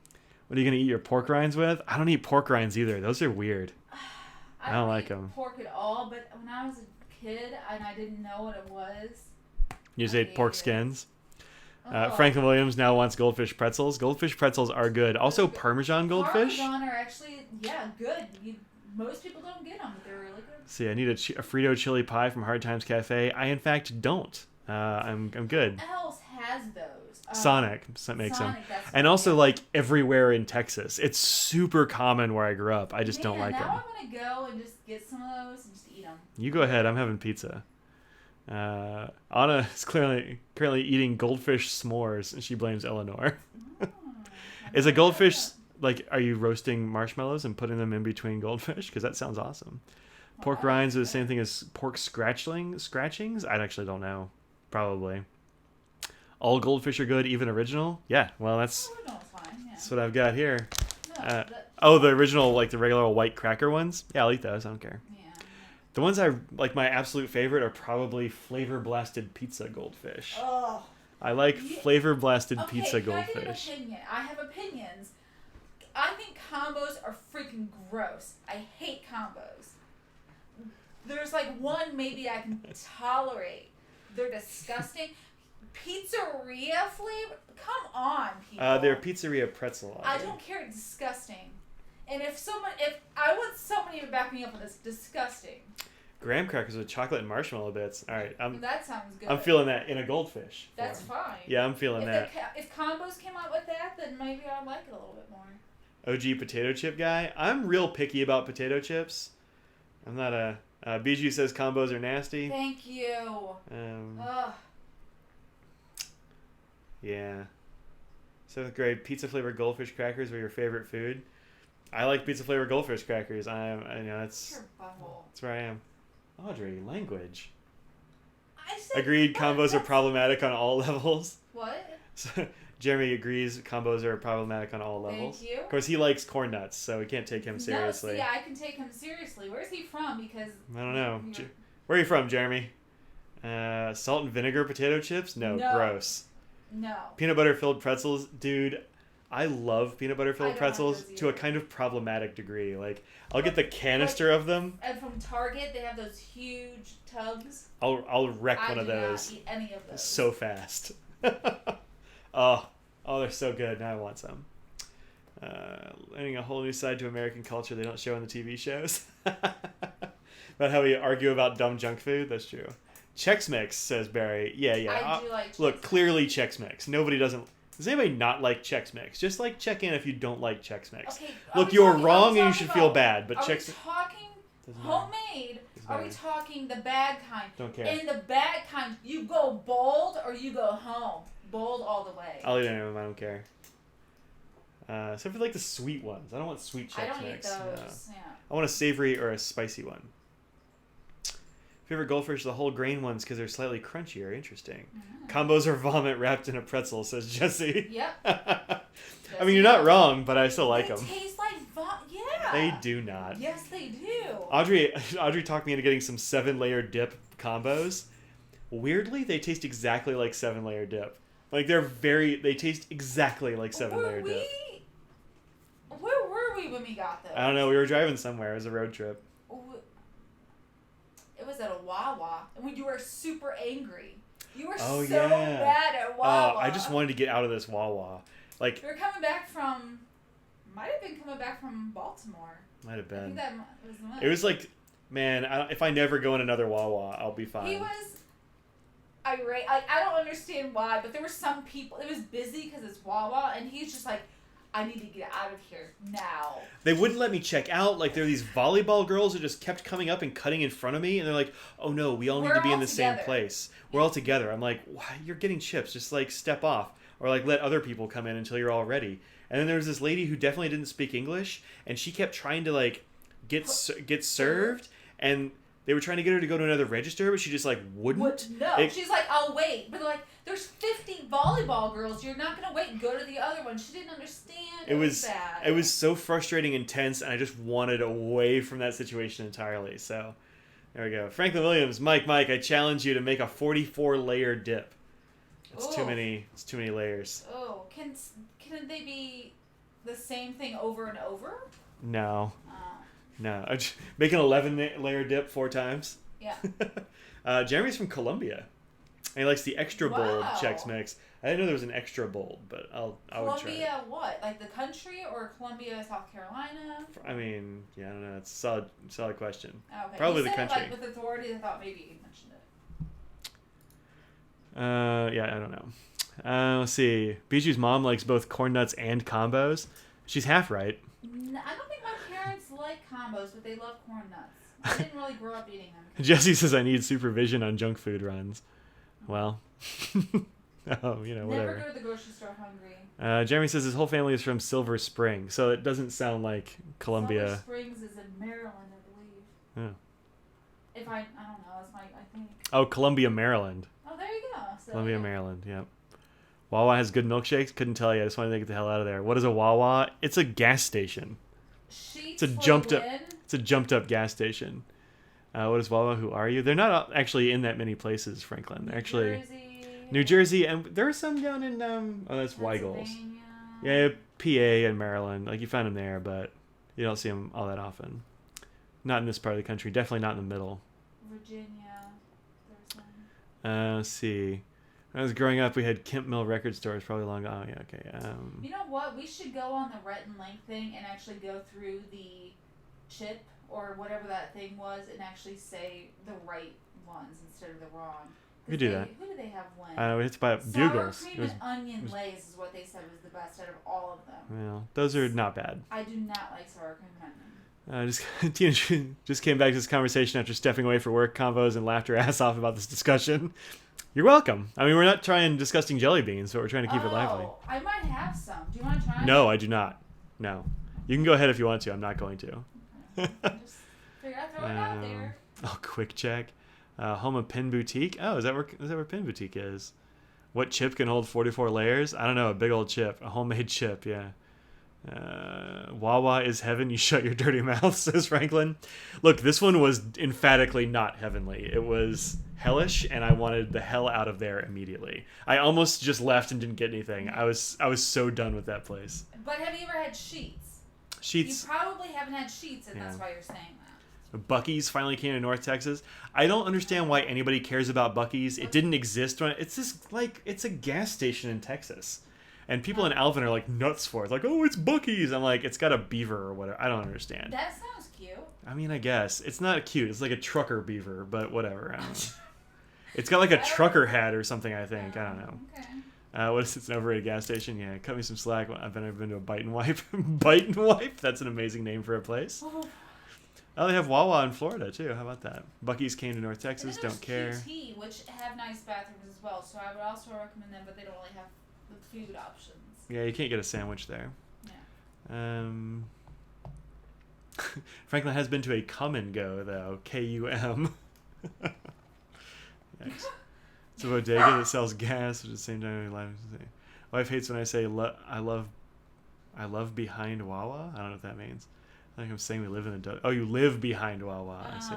What are you going to eat your pork rinds with? I don't eat pork rinds either. Those are weird. I don't like them. Pork at all, but when I was a kid and I didn't know what it was. You just ate pork skins? Franklin Williams now wants goldfish pretzels. Goldfish pretzels are good. Also, Parmesan goldfish. Parmesan are actually, good. Most people don't get them, but they're really good. See, I need a Frito chili pie from Hard Times Cafe. I, in fact, don't. I'm good. Who else has those? Sonic makes them. And also, like, everywhere in Texas. It's super common where I grew up. I just don't like them. Now I'm going to go and just get some of those and just eat them. You go ahead. I'm having pizza. Anna is currently eating goldfish s'mores, and she blames Eleanor. Is a goldfish... Like, are you roasting marshmallows and putting them in between goldfish? Because that sounds awesome. Pork rinds are the same thing as pork scratchings? I actually don't know. Probably. All goldfish are good, even original? Yeah, well, that's what I've got here. The original, like the regular old white cracker ones? Yeah, I'll eat those. I don't care. Yeah. The ones I like, my absolute favorite are probably Flavor Blasted Pizza Goldfish. Oh. I like Flavor Blasted Pizza Goldfish. I get an opinion. I have opinions. I think combos are freaking gross. I hate combos. There's like one maybe I can tolerate. They're disgusting. Pizzeria flavor? Come on, people. They're pizzeria pretzel. I don't care. It's disgusting. And if I want somebody to back me up on this, disgusting. Graham crackers with chocolate and marshmallow bits. All right, that sounds good. I'm feeling that in a goldfish. That's fine. Yeah, I'm feeling that. If combos came out with that, then maybe I'd like it a little bit more. OG potato chip guy. I'm real picky about potato chips. I'm not a... Bijou says combos are nasty. Thank you. Yeah. 7th grade, pizza flavored goldfish crackers were your favorite food. I like pizza flavored goldfish crackers. That's where I am. Audrey, language. Agreed, combos are problematic on all levels. What? Jeremy agrees combos are problematic on all levels. Thank you. Of course, he likes corn nuts, so we can't take him seriously. No, see, I can take him seriously. Where's he from? Because... I don't know. Where are you from, Jeremy? Salt and vinegar potato chips? No, gross. No. Peanut butter filled pretzels? Dude, I love peanut butter I filled don't pretzels like those to a either. kind of problematic degree. Like, I'll get the canister of them. And from Target, they have those huge tubs. I'll wreck I one of do those not eat any of those. so fast. Oh, they're so good. Now I want some. Learning a whole new side to American culture they don't show on the TV shows. About how we argue about dumb junk food. That's true. Chex Mix, says Barry. Yeah. I do like Chex Look, Mix. clearly Chex Mix. Nobody doesn't. Does anybody not like Chex Mix? Just like check in if you don't like Chex Mix. Okay, Look, you're wrong and you should feel bad. But are Chex we talking Doesn't matter. homemade? Doesn't Are we matter. talking the bad kind? Don't care. In the bad kind, you go bold or you go home. Bold all the way. I'll eat any of them. I don't care. Except for like the sweet ones. I don't want sweet Chex I don't Mix. eat those. No. Yeah. I want a savory or a spicy one. Favorite goldfish are the whole grain ones because they're slightly crunchier. Interesting. Combos are vomit wrapped in a pretzel, says Jesse. Yep. I mean, you're not wrong, but I still like They them. taste like yeah. They do not. Yes, they do. Audrey talked me into getting some 7-layer dip combos. Weirdly, they taste exactly like 7-layer dip. Like they taste exactly like 7-layer dip. Where were we when we got those? I don't know. We were driving somewhere. It was a road trip. It was at a Wawa, and when you were super angry. You were Oh, so yeah. bad at Wawa. I just wanted to get out of this Wawa. Like, We were coming back from. Might have been coming back from Baltimore. might have I think been. that was the one. It was like, man, if I never go in another Wawa, I'll be fine. He was irate. Like, I don't understand why, but there were some people. It was busy because it's Wawa, and he's just like, I need to get out of here now. They wouldn't let me check out. Like, there were these volleyball girls that just kept coming up and cutting in front of me, and they're like, oh no, we all need We're to be all in the same together. place. We're all together. I'm like, why? You're getting chips. Just like step off. Or like let other people come in until you're all ready. And then there was this lady who definitely didn't speak English, and she kept trying to like get served, and they were trying to get her to go to another register, but she just like wouldn't. No, she's like, I'll wait. But like, there's 50 volleyball girls. You're not going to wait and go to the other one. She didn't understand. It was bad. It was so frustrating, intense, and I just wanted away from that situation entirely. So there we go. Franklin Williams, Mike, I challenge you to make a 44-layer dip. It's too many. It's too many layers. Oh, can they be the same thing over and over? No. Oh. No. Make an 11-layer dip 4 times. Yeah. Jeremy's from Colombia. And he likes the extra bold Wow. Chex Mix. I didn't know there was an extra bold, but I would try it. Columbia, what? Like the country or Columbia, South Carolina? I mean, yeah, I don't know. It's a solid question. Okay. Probably you the said country. It, like with authority, I thought maybe you mentioned it. Yeah, I don't know. Let's see. Biju's mom likes both corn nuts and combos. She's half right. I don't think my parents like combos, but they love corn nuts. I didn't really grow up eating them. Jesse says I need supervision on junk food runs. Well, whatever. Never go to the grocery store hungry. Jeremy says his whole family is from Silver Spring, so it doesn't sound like Columbia. Silver Springs is in Maryland, I believe. Yeah. If I don't know, that's I think. Oh, Columbia, Maryland. Oh, there you go. So, Columbia, yeah. Maryland. Yep. Wawa has good milkshakes. Couldn't tell you. I just wanted to get the hell out of there. What is a Wawa? It's a gas station. Sheets It's a for jumped the up. win. It's a jumped up gas station. What is Wawa? Who are you? They're not actually in that many places, Franklin. They're actually Jersey, New Jersey, and there are some down in that's Weigel's. Pennsylvania. Yeah, PA and Maryland. Like you find them there, but you don't see them all that often. Not in this part of the country. Definitely not in the middle. Virginia. There's some. Let's see. When I was growing up, we had Kemp Mill record stores. Probably long. Oh yeah, okay. You know what? We should go on the Rhett and Link thing and actually go through the chip or whatever that thing was and actually say the right ones instead of the wrong. We could do that. Who did they have win? We had to buy Sour Bugles. cream and onion lays is what they said was the best out of all of them. Well, those are not bad. I do not like sour cream and onion. Tina just came back to this conversation after stepping away for work, convos, and laughed her ass off about this discussion. You're welcome. I mean, we're not trying disgusting jelly beans, but we're trying to keep it lively. I might have some. Do you want to try? No, I do not. No. You can go ahead if you want to. I'm not going to. Okay. Just figure out, throw it out there. Oh, quick check. Home of Pen Boutique. Oh, is that where Pen Boutique is? What chip can hold 44 layers? I don't know. A big old chip. A homemade chip, yeah. Wawa is heaven. You shut your dirty mouth, says Franklin. Look, this one was emphatically not heavenly. It was hellish, and I wanted the hell out of there immediately. I almost just left and didn't get anything. I was so done with that place. But have you ever had Sheets? Sheets. You probably haven't had Sheets, and that's why you're saying that. Buc-ee's finally came to North Texas. I don't understand why anybody cares about Buc-ee's. It didn't exist when it's just like it's a gas station in Texas. And people in Alvin are like nuts for it. It's like, oh, it's Buc-ee's. I'm like, it's got a beaver or whatever. I don't understand. That sounds cute. I mean, I guess. It's not cute. It's like a trucker beaver, but whatever. I don't know. It's got like a trucker hat or something, I think. I don't know. Okay. What is it? It's an overrated gas station? Yeah, cut me some slack. I've never been to a Bite and Wipe. Bite and Wipe? That's an amazing name for a place. Oh, they have Wawa in Florida, too. How about that? Buc-ee's came to North Texas. Don't care. QT, which have nice bathrooms as well, so I would also recommend them, but they don't really have the food options. Yeah, you can't get a sandwich there. Yeah. Franklin has been to a Come and Go, though. K-U-M. Yikes. It's a bodega that sells gas at the same time. Wife hates when I say I love behind Wawa. I don't know what that means. I think I'm saying we live in the... Oh, you live behind Wawa. I see.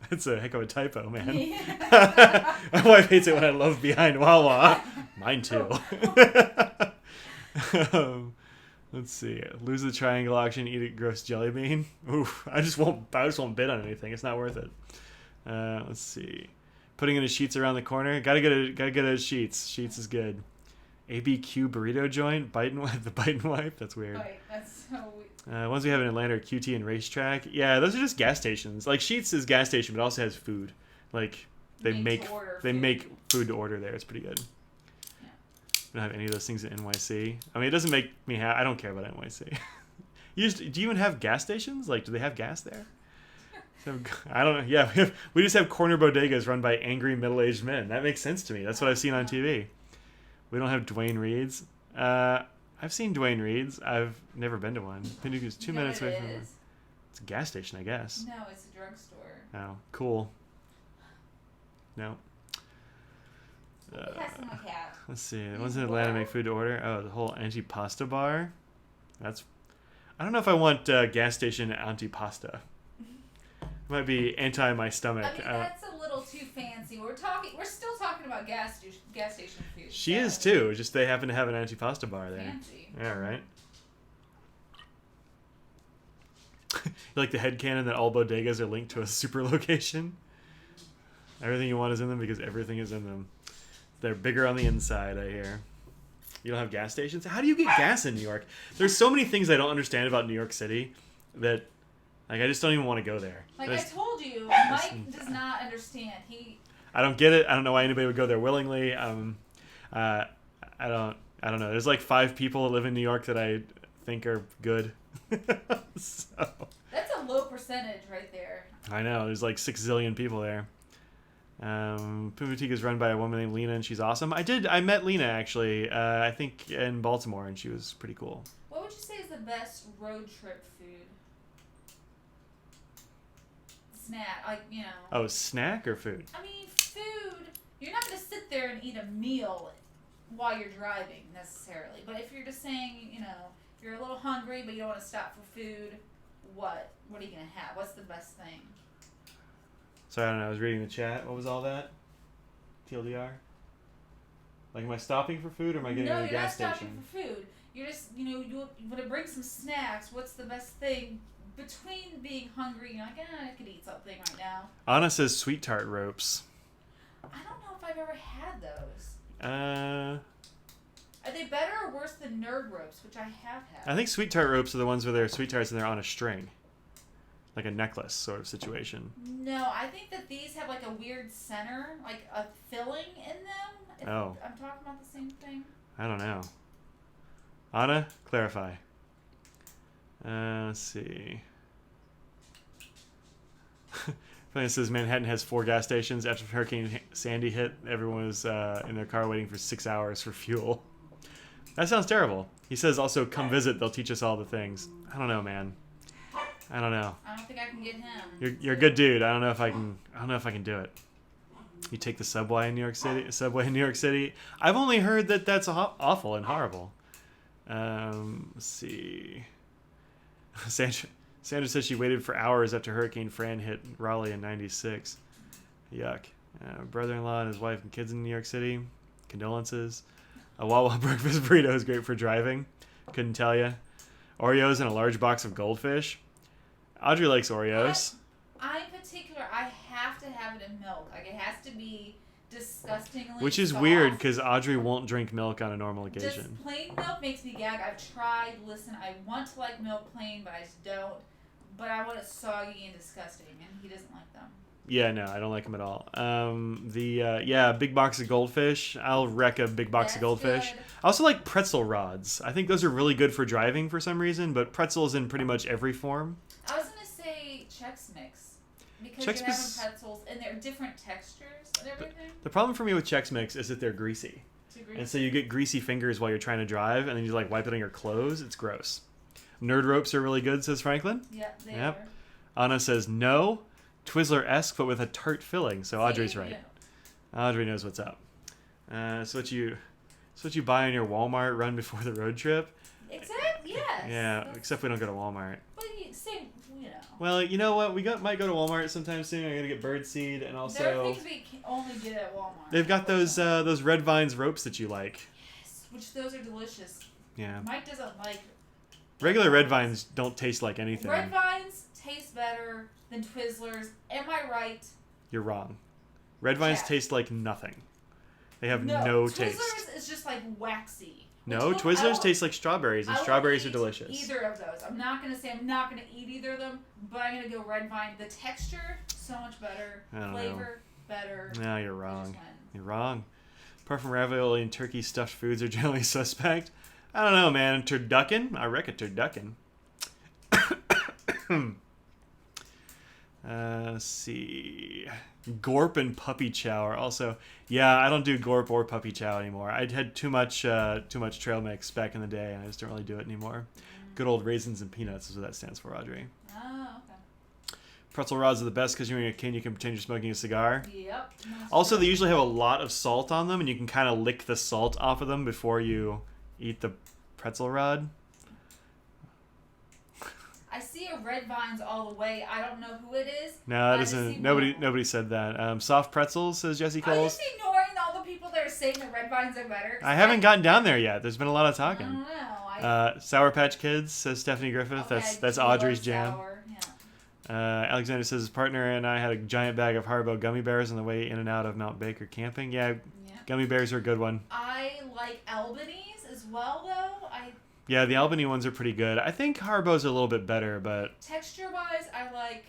It's a heck of a typo, man. Yeah. My wife hates it when I love behind Wawa. Mine too. Let's see. Lose the triangle auction. Eat a gross jelly bean. Oof. I just won't bid on anything. It's not worth it. Let's see. Putting in the Sheets around the corner. Gotta get a Sheets. Sheets is good. ABQ burrito joint. Bite and Wipe. The Bite and Wipe. That's weird. Wait, that's so weird. Ones we have in Atlanta are QT and Racetrack. Yeah, those are just gas stations. Like Sheets is gas station, but also has food. Like they make food to order there. It's pretty good. Yeah. We don't have any of those things in NYC. I mean, it doesn't make me I don't care about NYC. Do you even have gas stations? Like, do they have gas there? I don't know. Yeah, we just have corner bodegas run by angry middle-aged men. That makes sense to me. That's what I've seen on TV. We don't have Dwayne Reed's. I've seen Dwayne Reed's. I've never been to one. Paducah's 2 minutes away from it. It's a gas station, I guess. No, it's a drugstore. Oh, cool. No. Let's see. The ones in Atlanta make food to order. Oh, the whole antipasta bar. I don't know if I want gas station antipasta. It might be anti my stomach. I mean, that's a little too fancy. We're still talking about gas station food. She is too. Just they happen to have an antipasta bar there. Fancy. Yeah, right. You like the headcanon that all bodegas are linked to a super location? Everything you want is in them because everything is in them. They're bigger on the inside, I hear. You don't have gas stations? How do you get gas in New York? There's so many things I don't understand about New York City that... Like, I just don't even want to go there. Like I told you, Mike does not understand. I don't get it. I don't know why anybody would go there willingly. I don't know. There's like 5 people that live in New York that I think are good. So. That's a low percentage right there. I know. There's like 6 zillion people there. Boutique is run by a woman named Lena, and she's awesome. I met Lena, actually, I think in Baltimore, and she was pretty cool. What would you say is the best road trip food? Snack, like, you know. Oh, snack or food? I mean, food. You're not going to sit there and eat a meal while you're driving, necessarily. But if you're just saying, you know, you're a little hungry, but you don't want to stop for food, what are you going to have? What's the best thing? Sorry, I don't know. I was reading the chat. What was all that? TLDR? Like, am I stopping for food or am I getting to a gas station? No, you're not stopping for food. You're just, you know, you want to bring some snacks. What's the best thing? Between being hungry, you're like, I could eat something right now. Anna says sweet tart ropes. I don't know if I've ever had those. Are they better or worse than nerd ropes, which I have had? I think sweet tart ropes are the ones where they're sweet tarts and they're on a string. Like a necklace sort of situation. No, I think that these have like a weird center, like a filling in them. I'm talking about the same thing. I don't know. Anna, clarify. Let's see. It says Manhattan has 4 gas stations. After Hurricane Sandy hit, everyone was in their car waiting for 6 hours for fuel. That sounds terrible. He says also, come visit. They'll teach us all the things. I don't know, man. I don't know. I don't think I can get him. You're a good dude. I don't know if I can do it. You take the subway in New York City. I've only heard that that's awful and horrible. Let's see. Sandra says she waited for hours after Hurricane Fran hit Raleigh in '96. Yuck. Brother-in-law and his wife and kids in New York City. Condolences. A Wawa breakfast burrito is great for driving. Couldn't tell you. Oreos and a large box of goldfish. Audrey likes Oreos. I'm particular. I have to have it in milk. Like, it has to be disgustingly Which is soft. weird because Audrey won't drink milk on a normal occasion. Just plain milk makes me gag. I've tried. Listen, I want to like milk plain, but I just don't. But I want it soggy and disgusting, and he doesn't like them. Yeah, no, I don't like them at all. Big box of goldfish. I'll wreck a big box of goldfish. Good. I also like pretzel rods. I think those are really good for driving for some reason, but pretzels in pretty much every form. I was going to say Chex Mix. Because Chex you're Mix- having pretzels, and they're different textures and everything. The problem for me with Chex Mix is that they're greasy. And so you get greasy fingers while you're trying to drive, and then you like wipe it on your clothes. It's gross. Nerd ropes are really good, says Franklin. Yep, they are. Anna says no. Twizzler-esque, but with a tart filling. So Audrey's right. Yeah. Audrey knows what's up. It's what you buy on your Walmart run before the road trip. Exactly. Yes. Yeah, except we don't go to Walmart. But same, you know. Well, you know what? Might go to Walmart sometime soon. I'm gonna get birdseed and also. There are things we can only get at Walmart. They've got those Red Vines ropes that you like. Yes, which those are delicious. Yeah. Mike doesn't like. Regular Red Vines don't taste like anything. Red Vines taste better than Twizzlers. Am I right? You're wrong. Red Vines taste like nothing. They have no taste. Twizzlers is just like waxy. No, Twizzlers taste like strawberries, and strawberries are delicious. Either of those. I'm not going to say I'm not going to eat either of them, but I'm going to go Red Vine. The texture, so much better. Flavor, better. No, you're wrong. You're wrong. Apart from ravioli and turkey, stuffed foods are generally suspect. I don't know, man. Turducken? I reckon turducken. Let's see. Gorp and puppy chow are also. Yeah, I don't do gorp or puppy chow anymore. I had too much trail mix back in the day, and I just don't really do it anymore. Good old raisins and peanuts is what that stands for, Audrey. Oh, okay. Pretzel rods are the best because when you're a kid, you can pretend you're smoking a cigar. Yep. Also, they usually have a lot of salt on them, and you can kind of lick the salt off of them before you eat the pretzel rod. I see a Red Vines all the way. I don't know who it is. No, that isn't. Nobody said that. Soft pretzels, says Jesse Coles. Are you just ignoring all the people that are saying that Red Vines are better? I haven't gotten down there yet. There's been a lot of talking. I don't know. Sour Patch Kids, says Stephanie Griffith. Okay, That's Audrey's jam. Sour. Yeah. Alexander says his partner and I had a giant bag of Haribo gummy bears on the way in and out of Mount Baker camping. Yeah. Gummy bears are a good one. I like Albany's as well, though. Yeah, the Albany ones are pretty good. I think Haribo's a little bit better, but... Texture-wise, I like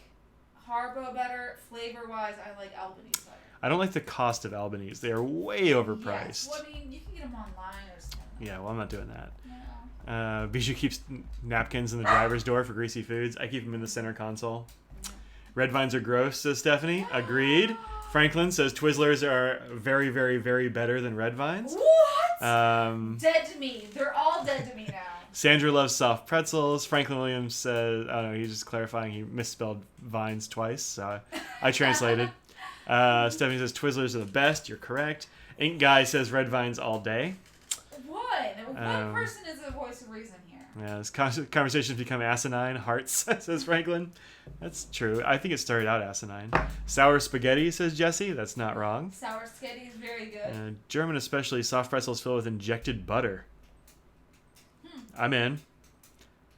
Haribo better. Flavor-wise, I like Albany's better. I don't like the cost of Albany's. They are way overpriced. Yes. Well, I mean, you can get them online or something. Yeah, well, I'm not doing that. No. Bijou keeps napkins in the driver's door for greasy foods. I keep them in the center console. Red Vines are gross, says Stephanie. Agreed. Franklin says Twizzlers are very, very, very better than Red Vines. What? Dead to me. They're all dead to me now. Sandra loves soft pretzels. Franklin Williams says, I don't know, he's just clarifying he misspelled vines twice, so I translated. Stephanie says Twizzlers are the best. You're correct. Ink Guy says Red Vines all day. What? One person is the voice of reason here. Yeah, this conversation's become asinine. Hearts, says Franklin. That's true. I think it started out asinine. Sour spaghetti, says Jesse. That's not wrong. Sour spaghetti is very good. German especially, soft pretzels filled with injected butter. I'm in.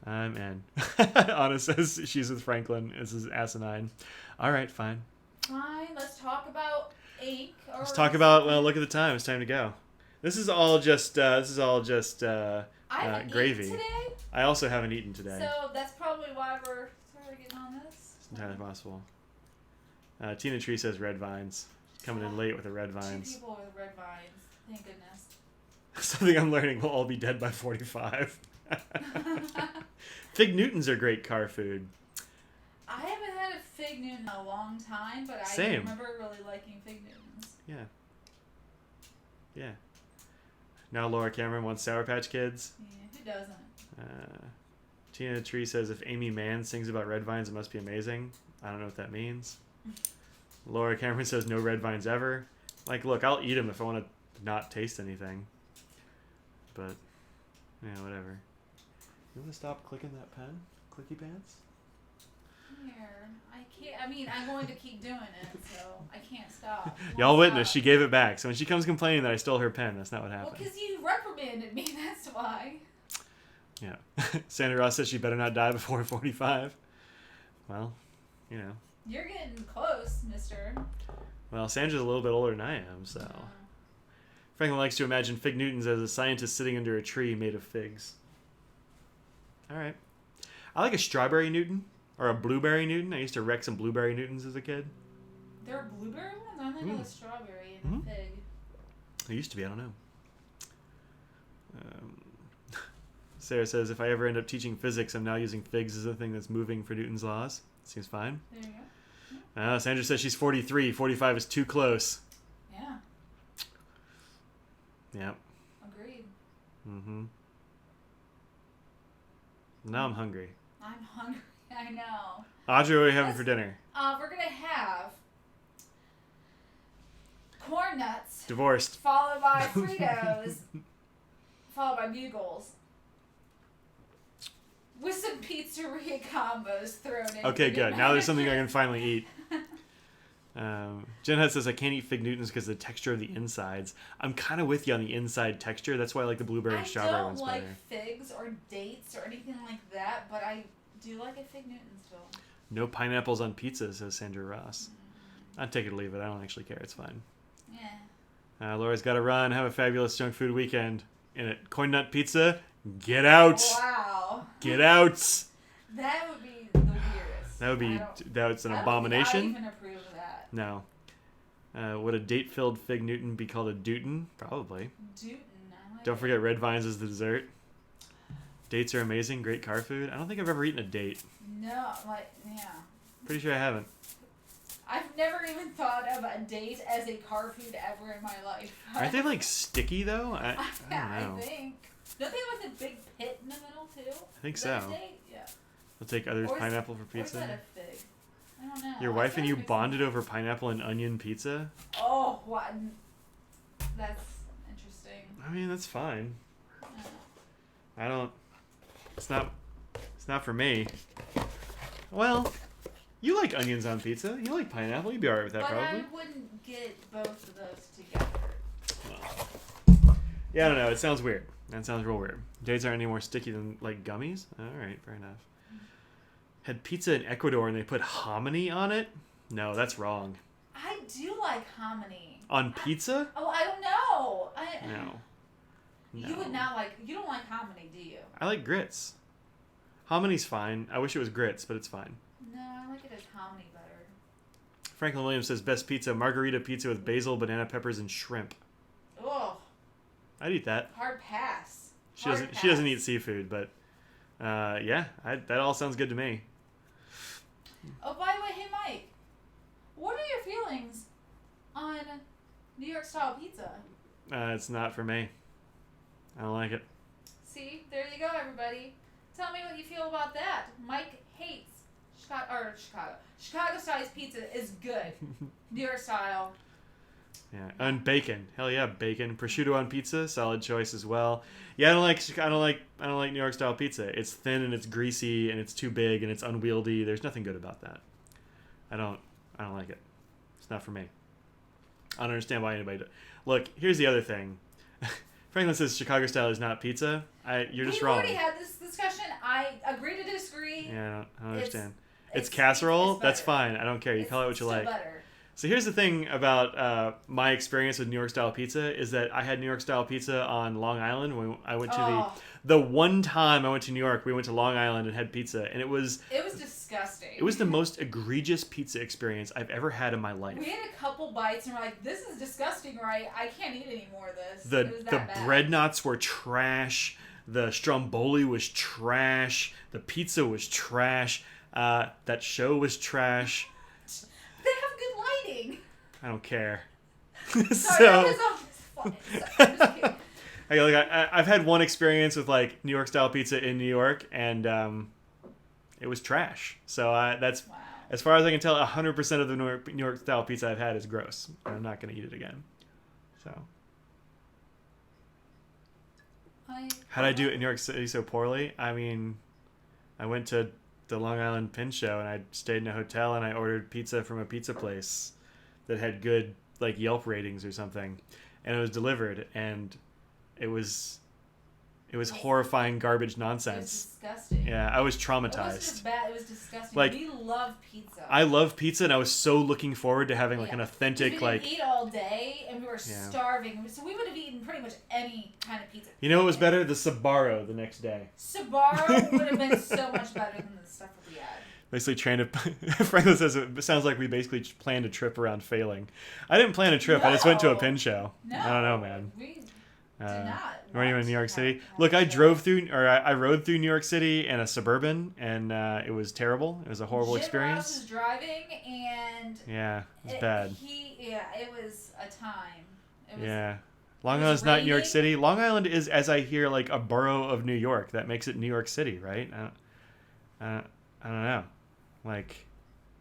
Anna says she's with Franklin. This is asinine. All right, fine. Fine. Let's talk about ink. Let's talk about. Well, look at the time. It's time to go. This is all just. I haven't gravy. eaten today. I also haven't eaten today. So that's probably why we're sort of getting on this. It's entirely possible. Tina Tree says Red Vines. Coming in late with the Red Vines. 2 people with Red Vines. Thank goodness. Something I'm learning, we'll all be dead by 45. Fig Newtons are great car food. I haven't had a Fig Newton in a long time, but I remember really liking Fig Newtons. Yeah. Now Laura Cameron wants Sour Patch Kids. Yeah, who doesn't? Tina Tree says if Amy Mann sings about red vines, it must be amazing. I don't know what that means. Laura Cameron says no red vines ever. Like, look, I'll eat them if I want to not taste anything. But Yeah, whatever. You want to stop clicking that pen? Clicky pants? Here. I can't. I mean, I'm going to keep doing it, so I can't stop. Y'all witness, she gave it back. So when she comes complaining that I stole her pen, that's not what happened. Well, because you reprimanded me, that's why. Yeah. Sandra Ross says she better not die before 45. Well, you know. You're getting close, mister. Well, Sandra's a little bit older than I am, so. Franklin likes to imagine Fig Newtons as a scientist sitting under a tree made of figs. All right. I like a strawberry Newton or a blueberry Newton. I used to wreck some blueberry Newtons as a kid. There are blueberry ones? I only know the strawberry and the fig. There used to be. I don't know. Sarah says, if I ever end up teaching physics, I'm now using figs as a thing that's moving for Newton's laws. Seems fine. There you go. Sandra says she's 43. 45 is too close. Yeah. Yeah. Agreed. Mm-hmm. Now I'm hungry. I'm hungry. I know. Audrey, what are we having for dinner? We're going to have corn nuts. Divorced. Followed by Fritos. Followed by Bugles. With some pizzeria combos thrown in. Okay, good. Now there's something I can finally eat. Jen Hutt says, I can't eat Fig Newtons because of the texture of the insides. I'm kind of with you on the inside texture. That's why I like the blueberry and strawberry ones better. I don't like figs or dates or anything like that, but I do like a Fig Newtonsville. No pineapples on pizza, says Sandra Ross. I'd take it or leave it. I don't actually care. It's fine. Yeah. Laura's got to run. Have a fabulous junk food weekend. In it, Coin Nut Pizza, get out. Wow. Get out. That would be the weirdest. That would be, that's an abomination. I don't even approve of that. No. Would a date-filled Fig Newton be called a Dootin? Probably. Dootin. Don't forget red vines as the dessert. Dates are amazing. Great car food. I don't think I've ever eaten a date. No, yeah. Pretty sure I haven't. I've never even thought of a date as a car food ever in my life. Aren't they like sticky though? I don't know. I think. Don't they have like a big pit in the middle too? I think Is so. that a date? Yeah. We'll take others pineapple for pizza. Or is that a fig? I don't know. Your wife and you bonded over pineapple and onion pizza? Oh, what? That's interesting. I mean, that's fine. I don't. It's not for me. Well, you like onions on pizza. You like pineapple. You'd be alright with that, probably. But I wouldn't get both of those together. Well, yeah, I don't know. It sounds weird. That sounds real weird. Dates aren't any more sticky than like gummies. All right, fair enough. Had pizza in Ecuador and they put hominy on it? No, that's wrong. I do like hominy. On pizza? I don't know. No. You would not like. You don't like hominy, do you? I like grits. Hominy's fine. I wish it was grits, but it's fine. No, I like it as hominy better. Franklin Williams says best pizza, margarita pizza with basil, banana peppers, and shrimp. Oh. I'd eat that. Hard pass. She doesn't eat seafood, but yeah, that all sounds good to me. Oh, by the way, hey Mike, what are your feelings on New York style pizza? It's not for me. I don't like it. See, there you go, everybody. Tell me what you feel about that. Mike hates Chicago style pizza is good. New York style. Yeah, and bacon. Hell yeah, bacon. Prosciutto on pizza, solid choice as well. Yeah, I don't like New York style pizza. It's thin and it's greasy and it's too big and it's unwieldy. There's nothing good about that. I don't like it. It's not for me. I don't understand why anybody does. Look, here's the other thing. Franklin says Chicago style is not pizza. You're just wrong. We've already had this discussion. I agree to disagree. Yeah, I don't understand. It's casserole. That's fine. I don't care. You call it what you like. Better. So here's the thing about my experience with New York style pizza is that I had New York style pizza on Long Island when I went to the one time I went to New York. We went to Long Island and had pizza, and it was disgusting. It was the most egregious pizza experience I've ever had in my life. We had a couple bites and we're like, "This is disgusting, right? I can't eat any more of this." The bread knots were trash. The stromboli was trash. The pizza was trash. That show was trash. They have good lighting. I don't care. Sorry, I'm just kidding. I've had one experience with like New York style pizza in New York, and it was trash. So that's as far as I can tell, 100% of the New York style pizza I've had is gross, and I'm not going to eat it again. So. Mike? How'd I do it in New York City so poorly? I mean, I went to the Long Island Pen Show and I stayed in a hotel and I ordered pizza from a pizza place that had good like Yelp ratings or something, and it was delivered and it was horrifying garbage nonsense. It was disgusting. Yeah, I was It traumatized. wasn't just bad. It was disgusting. Like, we love pizza. I love pizza, and I was so looking forward to having like an authentic we like. didn't eat all day, and we were starving, so we would have eaten pretty much any kind of pizza. You know what was better? The Sbarro the next day. Sbarro would have been so much better than the stuff that we had. Basically trying to. Franklin says it sounds like we basically planned a trip around failing. I didn't plan a trip. I just went to a pen show. No, I don't know, man. We did not. Were you in New York City? Look, I rode through New York City in a Suburban, and it was terrible. It was a horrible experience. Jim Ross was driving, and yeah, it was bad. It was a time. Long Island's not New York City. Long Island is, as I hear, like a borough of New York. That makes it New York City, right? I don't know. Like,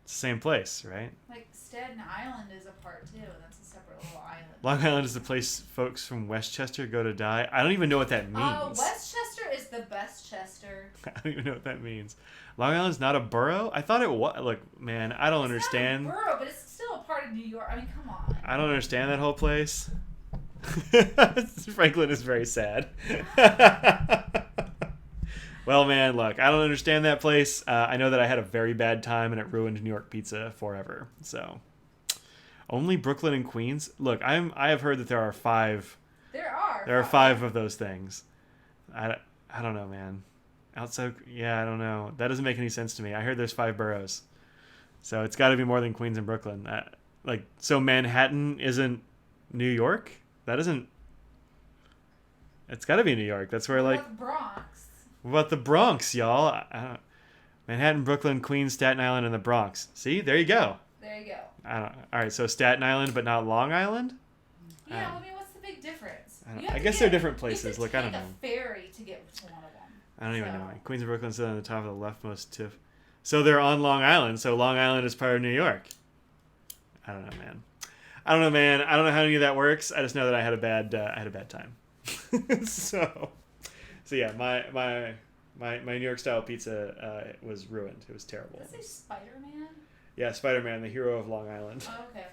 it's the same place, right? Like Staten Island is a part too, and that's a separate little island. Long Island is the place folks from Westchester go to die. I don't even know what that means. Westchester is the best Chester. I don't even know what that means. Long Island's not a borough? I thought it was. Look, man, I don't understand. It's not a borough, but it's still a part of New York. I mean, come on. I don't understand that whole place. Franklin is very sad. Well, man, look, I don't understand that place. I know that I had a very bad time and it ruined New York pizza forever. So, only Brooklyn and Queens. Look, I have heard that there are 5. There are. There are 5 of those things. I don't know, man. Outside, I don't know. That doesn't make any sense to me. I heard there's 5 boroughs, so it's got to be more than Queens and Brooklyn. So Manhattan isn't New York. That isn't. It's got to be New York. That's where What about the Bronx? What about the Bronx, y'all? Manhattan, Brooklyn, Queens, Staten Island, and the Bronx. See, there you go. There you go. All right, so Staten Island, but not Long Island. Yeah, I mean, what's the big difference? I guess they're different places. Look, I don't know. You have to take a ferry to get to one of them. I don't even know. Queens and Brooklyn sit on the top of the leftmost tip. So they're on Long Island. So Long Island is part of New York. I don't know, man. I don't know how any of that works. I just know that I had a bad time. so yeah, my New York style pizza was ruined. It was terrible. Did it say Spider-Man? Yeah, Spider-Man, the hero of Long Island. Oh, okay.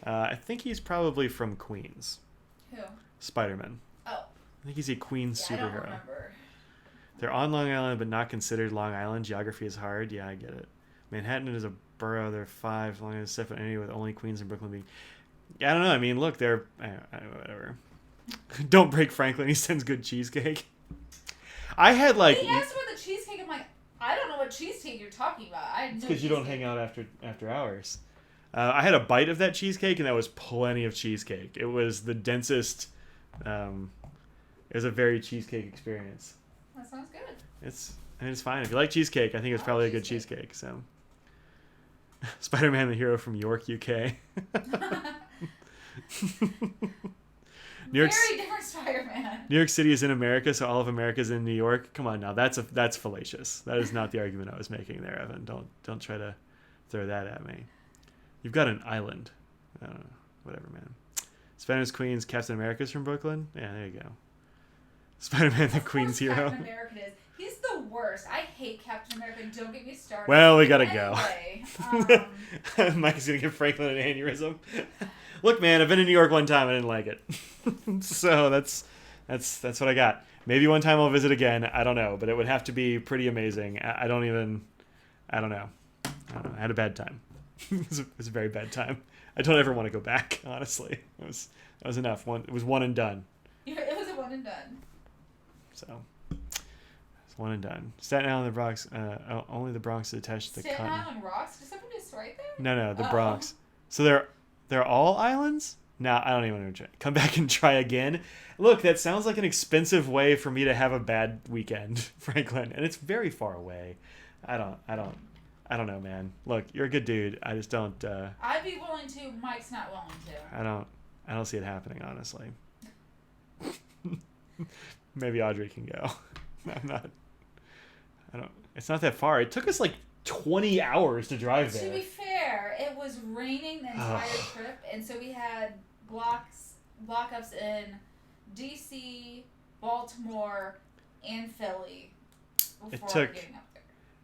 I think he's probably from Queens. Who? Spider-Man. Oh. I think he's a Queens superhero. I don't remember. They're on Long Island, but not considered Long Island. Geography is hard. Yeah, I get it. Manhattan is a borough. There are 5. Long Island is a separate entity with only Queens and Brooklyn being. Yeah, I don't know. I mean, look, they're whatever. Don't break Franklin. He sends good cheesecake. I had like. He asked about the cheesecake. I'm like, I don't know what cheesecake you're talking about. It's because you don't hang out after hours. I had a bite of that cheesecake, and that was plenty of cheesecake. It was the densest. It was a very cheesecake experience. That sounds good. It's fine. If you like cheesecake, I think it's probably a good cheesecake. So, Spider-Man, the hero from York, UK. Very different Spider-Man. New York City is in America, so all of America is in New York. Come on now, that's fallacious. That is not the argument I was making there, Evan. Don't try to throw that at me. You've got an island. I don't know. Whatever, man. Spider-Man's Queens, Captain America's from Brooklyn. Yeah, there you go. Spider-Man, the Queen's hero. Captain America is. He's the worst. I hate Captain America. Don't get me started. Well, we gotta go. Mike's gonna give Franklin an aneurysm. Look, man, I've been in New York one time. I didn't like it. So that's what I got. Maybe one time I'll visit again. I don't know, but it would have to be pretty amazing. I don't know. I had a bad time. It was a very bad time. I don't ever want to go back, honestly. That was enough. It was one and done. It was a one and done. So, it's one and done. Staten Island, the Bronx. Only the Bronx is attached to the Staten continent. Island rocks? Does someone just right there? No, the Bronx. So they're all islands? No, I don't even want to come back and try again. Look, that sounds like an expensive way for me to have a bad weekend, Franklin, and it's very far away. I don't know, man. Look, you're a good dude. I just don't. I'd be willing to. Mike's not willing to. I don't see it happening, honestly. Maybe Audrey can go. It's not that far. It took us like 20 hours to drive there. To be fair, it was raining the entire trip, and so we had block-ups in DC, Baltimore and Philly before took- getting up there.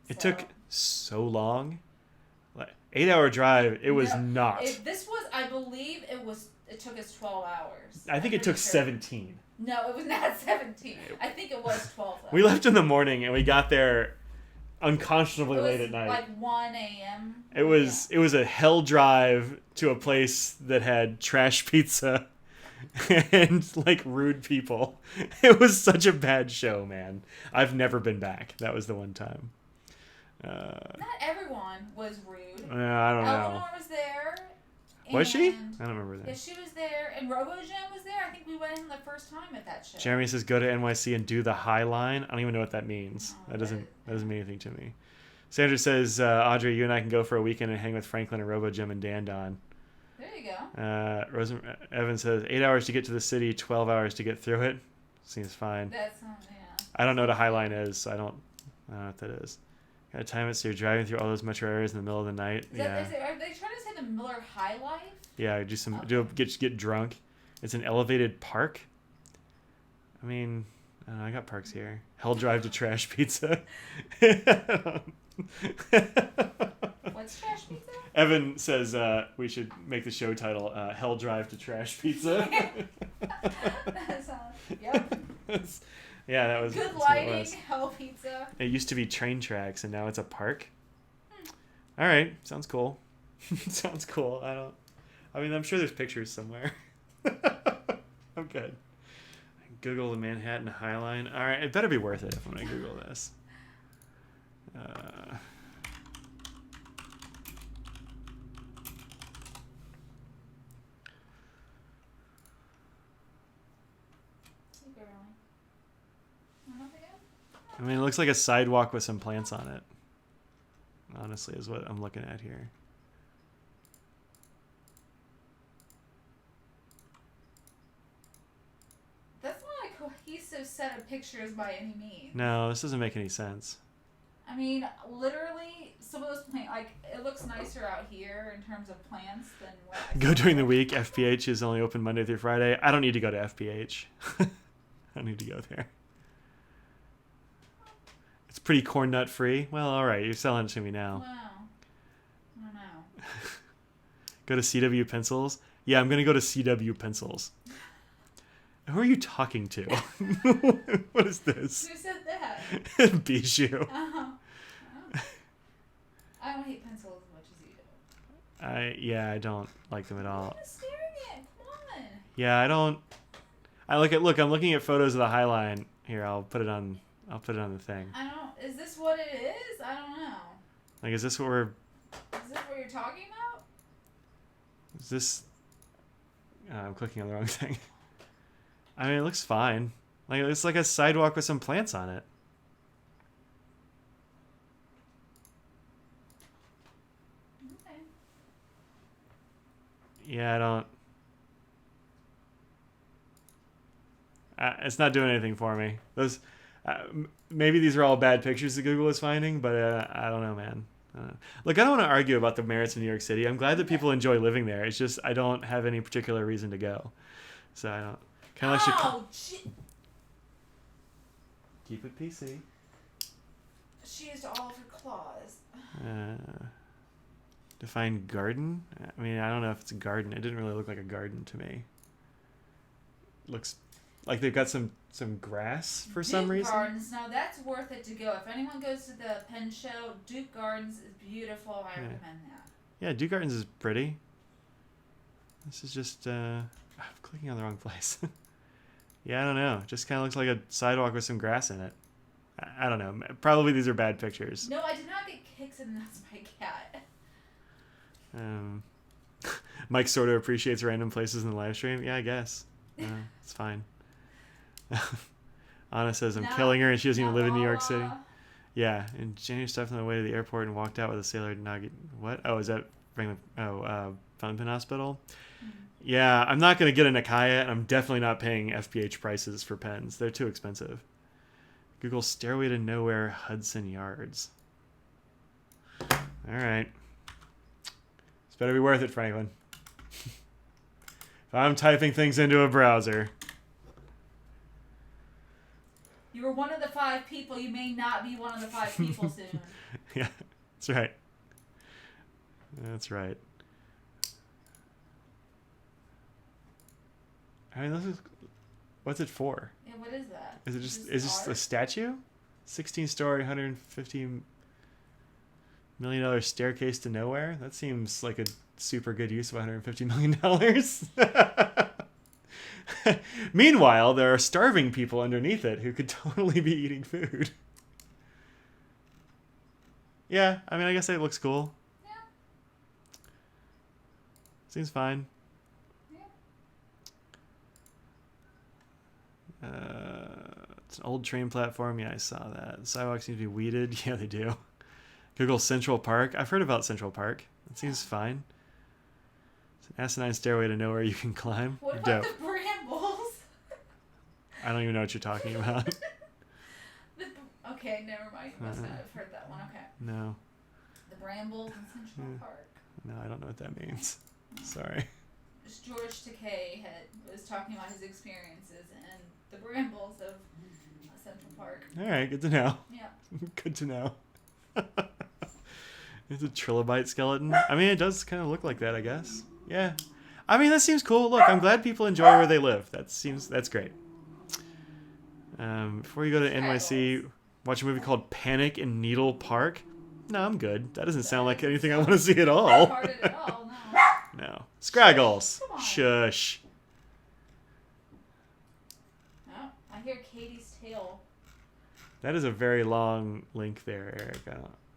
It took so long. Like 8-hour drive. It was No, not. This was, I believe, it took us 12 hours. I think it took 17. No, it was not 17. I think it was 12 hours. We left in the morning and we got there unconscionably late at night. Like 1 a.m. It was a hell drive to a place that had trash pizza and like rude people. It was such a bad show, man. I've never been back. That was the one time. Not everyone was rude. I don't know. Eleanor was there. Was she? I and- don't remember that. Yeah, she was there, and RoboJam was there. I think we went in the first time at that show. Jeremy says go to NYC and do the High Line. I don't even know what that means. Oh, That doesn't mean anything to me. Sandra says, Audrey, you and I can go for a weekend and hang with Franklin and RoboJam and Dandon. There you go. Evan says 8 hours to get to the city, 12 hours to get through it. Seems fine. That's not, yeah. I don't know what a High Line is, so I don't know what that is. Gotta time it so you're driving through all those metro areas in the middle of the night. Are they trying to say the Miller High Life? Yeah, get drunk. It's an elevated park. I mean, I don't know, I got parks here. Hell Drive to Trash Pizza. What's trash pizza? Evan says we should make the show title Hell Drive to Trash Pizza. That sounds, yep. Yeah, that was Good that's what it lighting, was. hell pizza. It used to be train tracks and now it's a park. All right, sounds cool. Sounds cool. I'm sure there's pictures somewhere. I'm good. Google the Manhattan High Line. All right, it better be worth it if I'm gonna Google this. I mean, it looks like a sidewalk with some plants on it. Honestly, is what I'm looking at here. That's not a cohesive set of pictures by any means. No, this doesn't make any sense. I mean, literally, some of those plants, like, it looks nicer out here in terms of plants than what I Go saw during the there. week. FPH is only open Monday through Friday. I don't need to go to FPH. I don't need to go there. It's pretty corn nut free. Well, all right, you're selling it to me now. Wow. I don't know. Go to CW Pencils. Yeah, I'm gonna go to CW Pencils. Who are you talking to? What is this? Who said that? Bijou. I don't hate pencils as much as you do. I don't like them at all. I'm staring at it. Come on. Yeah, I don't. Look, I'm looking at photos of the High Line. Here, I'll put it on the thing. I don't. Is this what it is? I don't know. Like, is this what we're? Is this what you're talking about? Is this? I'm clicking on the wrong thing. I mean, it looks fine. Like, it's like a sidewalk with some plants on it. Okay. Yeah, I don't. It's not doing anything for me. Those, maybe these are all bad pictures that Google is finding, but I don't know, man. Look, I don't want to argue about the merits of New York City. I'm glad that people enjoy living there. It's just I don't have any particular reason to go, so I don't. Kind of like keep it PC. She used all of her claws. Define garden. I mean, I don't know if it's a garden. It didn't really look like a garden to me. Looks like they've got some grass for some Duke reason. Gardens. Now that's worth it to go. If anyone goes to the Pen Show, Duke Gardens is beautiful. I recommend that. Yeah, Duke Gardens is pretty. This is just I'm clicking on the wrong place. Yeah, I don't know. It just kind of looks like a sidewalk with some grass in it. I don't know. Probably these are bad pictures. No, I did not get kicks in the nuts by a cat. Mike sort of appreciates random places in the live stream. Yeah, I guess. It's fine. Anna says I'm killing her and she doesn't even live in New York City. Yeah, and Jenny stuffed on the way to the airport and walked out with a sailor nugget. What? Oh, is that Fountain Pen Hospital? Mm-hmm. Yeah, I'm not going to get a Nakaya, and I'm definitely not paying FPH prices for pens. They're too expensive. Google Stairway to Nowhere Hudson Yards. All right. This better be worth it, Franklin. If I'm typing things into a browser. You were one of the 5 people. You may not be one of the 5 people soon. Yeah, that's right. That's right. I mean, this is... What's it for? Yeah, what is that? Is it just... Is this a statue? 16-story, $150 million staircase to nowhere? That seems like a super good use of $150 million. Meanwhile, there are starving people underneath it who could totally be eating food. Yeah, I mean, I guess it looks cool. Yeah. Seems fine. Yeah. It's an old train platform. Yeah, I saw that. The sidewalks seem to be weeded. Yeah, they do. Google Central Park. I've heard about Central Park. It seems fine. It's an asinine stairway to nowhere you can climb. What about Dope. the brambles? I don't even know what you're talking about. Okay, never mind. You must not have heard that one. Okay. No. The brambles in Central Park. No, I don't know what that means. Sorry. George Takei was talking about his experiences and the brambles of Central Park. All right, good to know. Yeah. Good to know. It's a trilobite skeleton. I mean, it does kind of look like that, I guess. Yeah. I mean, that seems cool. Look, I'm glad people enjoy where they live. That's great. Before you go to NYC, watch a movie called Panic in Needle Park. No, I'm good. That doesn't sound like anything I want to see at all. Not part at all, no. No. Scraggles. Come on. Shush. Oh, I hear Katie's tail. That is a very long link there, Eric.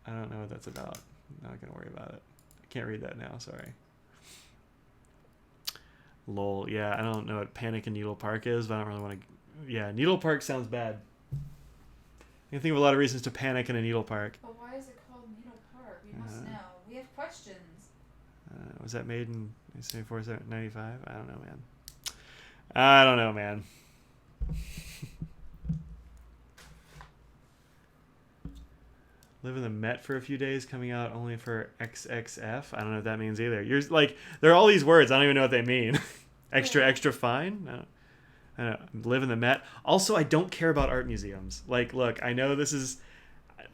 I don't know what that's about. I'm not going to worry about it. I can't read that now. Sorry. Lol. Yeah, I don't know what Panic in Needle Park is, but I don't really want to... Yeah, Needle Park sounds bad. I can think of a lot of reasons to panic in a needle park. But why is it called Needle Park? We must know. We have questions. Was that made in 94, 95? I don't know, man. I don't know, man. Live in the Met for a few days, coming out only for XXF. I don't know what that means either. You're like, there are all these words. I don't even know what they mean. Extra fine? I don't know. Live in the Met. Also, I don't care about art museums. Like, look, I know this is...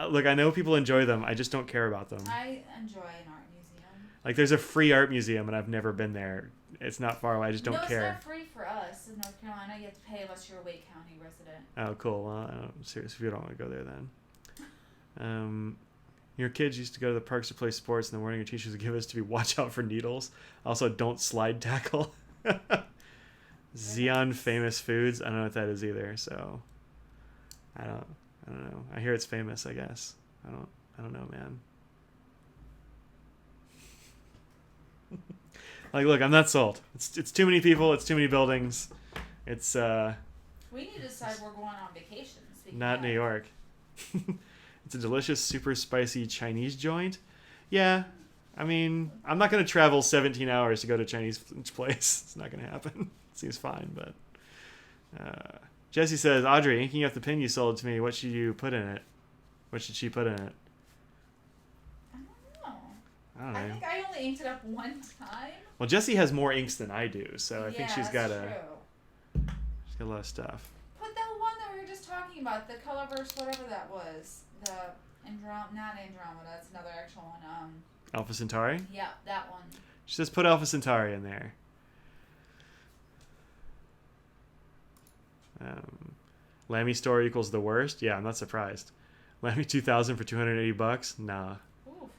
Look, I know people enjoy them. I just don't care about them. I enjoy an art museum. Like, there's a free art museum, and I've never been there. It's not far away. I just don't care. No, it's not free for us in North Carolina. You have to pay unless you're a Wake County resident. Oh, cool. Well, seriously, we don't want to go there then. Your kids used to go to the parks to play sports in the morning. Your teachers would give us to be watch out for needles. Also, don't slide tackle. Xeon famous foods. I don't know what that is either. So, I don't know. I hear it's famous. I guess. I don't know, man. Like, look, I'm not sold. It's too many people. It's too many buildings. It's We need to decide we're going on vacation. Not New York. It's a delicious, super spicy Chinese joint. Yeah, I mean, I'm not going to travel 17 hours to go to a Chinese place. It's not going to happen. Seems fine, but... Jesse says, Audrey, inking up the pin you sold to me, what should you put in it? What should she put in it? I don't know. I think I only inked it up one time. Well, Jessie has more inks than I do, so I think she's got true. She's got a lot of stuff. Put that one that we were just talking about, the Colorverse, whatever that was. The not Andromeda, that's another actual one. Alpha Centauri? Yeah, that one. She says put Alpha Centauri in there. Lammy store equals the worst? Yeah, I'm not surprised. Lammy 2000 for $280? Nah. Oof.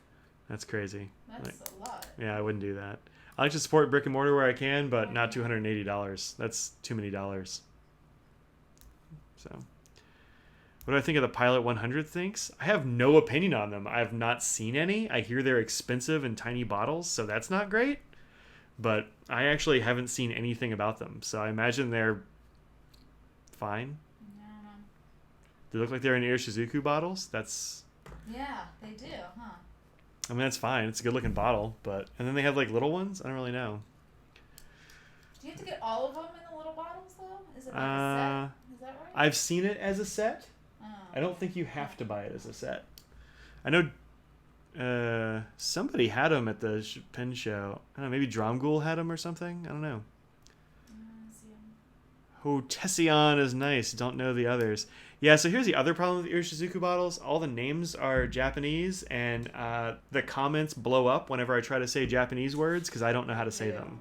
That's crazy. That's a lot. Yeah, I wouldn't do that. I like to support brick and mortar where I can, but not $280. That's too many dollars. So, what do I think of the Pilot 100 things? I have no opinion on them. I have not seen any. I hear they're expensive in tiny bottles, so that's not great. But I actually haven't seen anything about them, so I imagine they're fine. Yeah, I don't know. They look like they're in Shizuku bottles. That's... Yeah, they do, huh? I mean, that's fine. It's a good-looking bottle, but... And then they have, like, little ones? I don't really know. Do you have to get all of them in the little bottles, though? Is it like a set? Is that right? I've seen it as a set. Oh. I don't think you have to buy it as a set. I know somebody had them at the pen show. I don't know, maybe Dromgool had them or something? I don't know. Oh, Tession is nice. Don't know the others. Yeah, so here's the other problem with Irishizuku bottles. All the names are Japanese, and the comments blow up whenever I try to say Japanese words because I don't know how to say them.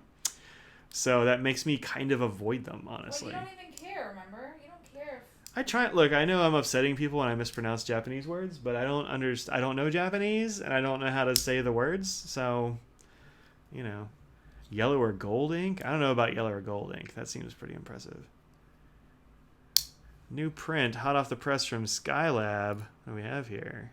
So that makes me kind of avoid them, honestly. Well, you don't even care, remember? You don't care. I try. Look, I know I'm upsetting people when I mispronounce Japanese words, but I don't understand. I don't know Japanese, and I don't know how to say the words. So, you know, yellow or gold ink. I don't know about yellow or gold ink. That seems pretty impressive. New print, hot off the press from Skylab. What do we have here?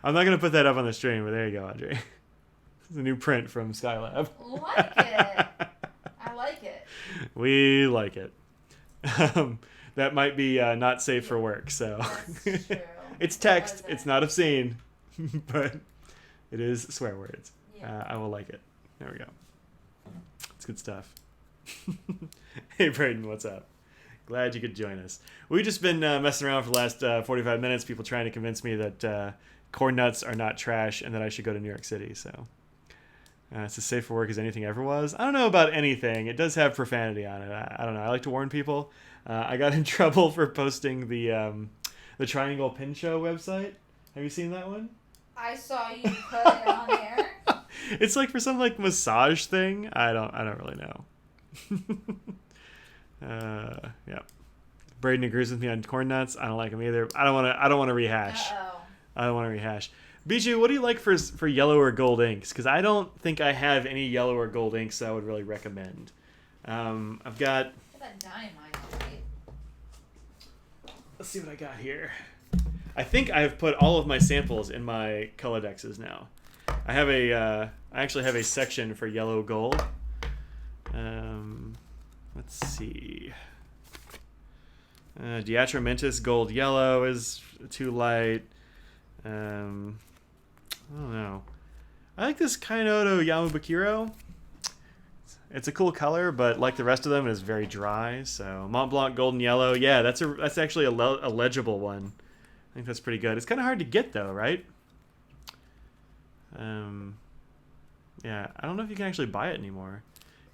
I'm not going to put that up on the stream, but there you go, Audrey. It's a new print from Skylab. Like it. I like it. We like it. That might be not safe for work, so. That's true. It's text. It's not obscene, but it is swear words. Yeah. I will like it. There we go. It's good stuff. Hey, Braden, what's up? Glad you could join us. We've just been messing around for the last 45 minutes, people trying to convince me that corn nuts are not trash and that I should go to New York City. So it's as safe for work as anything ever was. I don't know about anything. It does have profanity on it. I don't know. I like to warn people. I got in trouble for posting the Triangle Pin Show website. Have you seen that one? I saw you put it on there. It's like for some like massage thing. I don't really know. Yeah. Braden agrees with me on corn nuts. I don't like them either. I don't want to rehash. Uh-oh. I don't want to rehash. Bijou, what do you like for yellow or gold inks? Because I don't think I have any yellow or gold inks that I would really recommend. I've got. That dynamite, right? Let's see what I got here. I think I have put all of my samples in my Colodexes now. I actually have a section for yellow gold. Let's see. Diatromentis gold yellow is too light. I don't know. I like this Kainoto Yamabukiro. It's a cool color, but like the rest of them, it is very dry. So Mont Blanc golden yellow, yeah, that's actually a legible one. I think that's pretty good. It's kind of hard to get though, right? Yeah, I don't know if you can actually buy it anymore.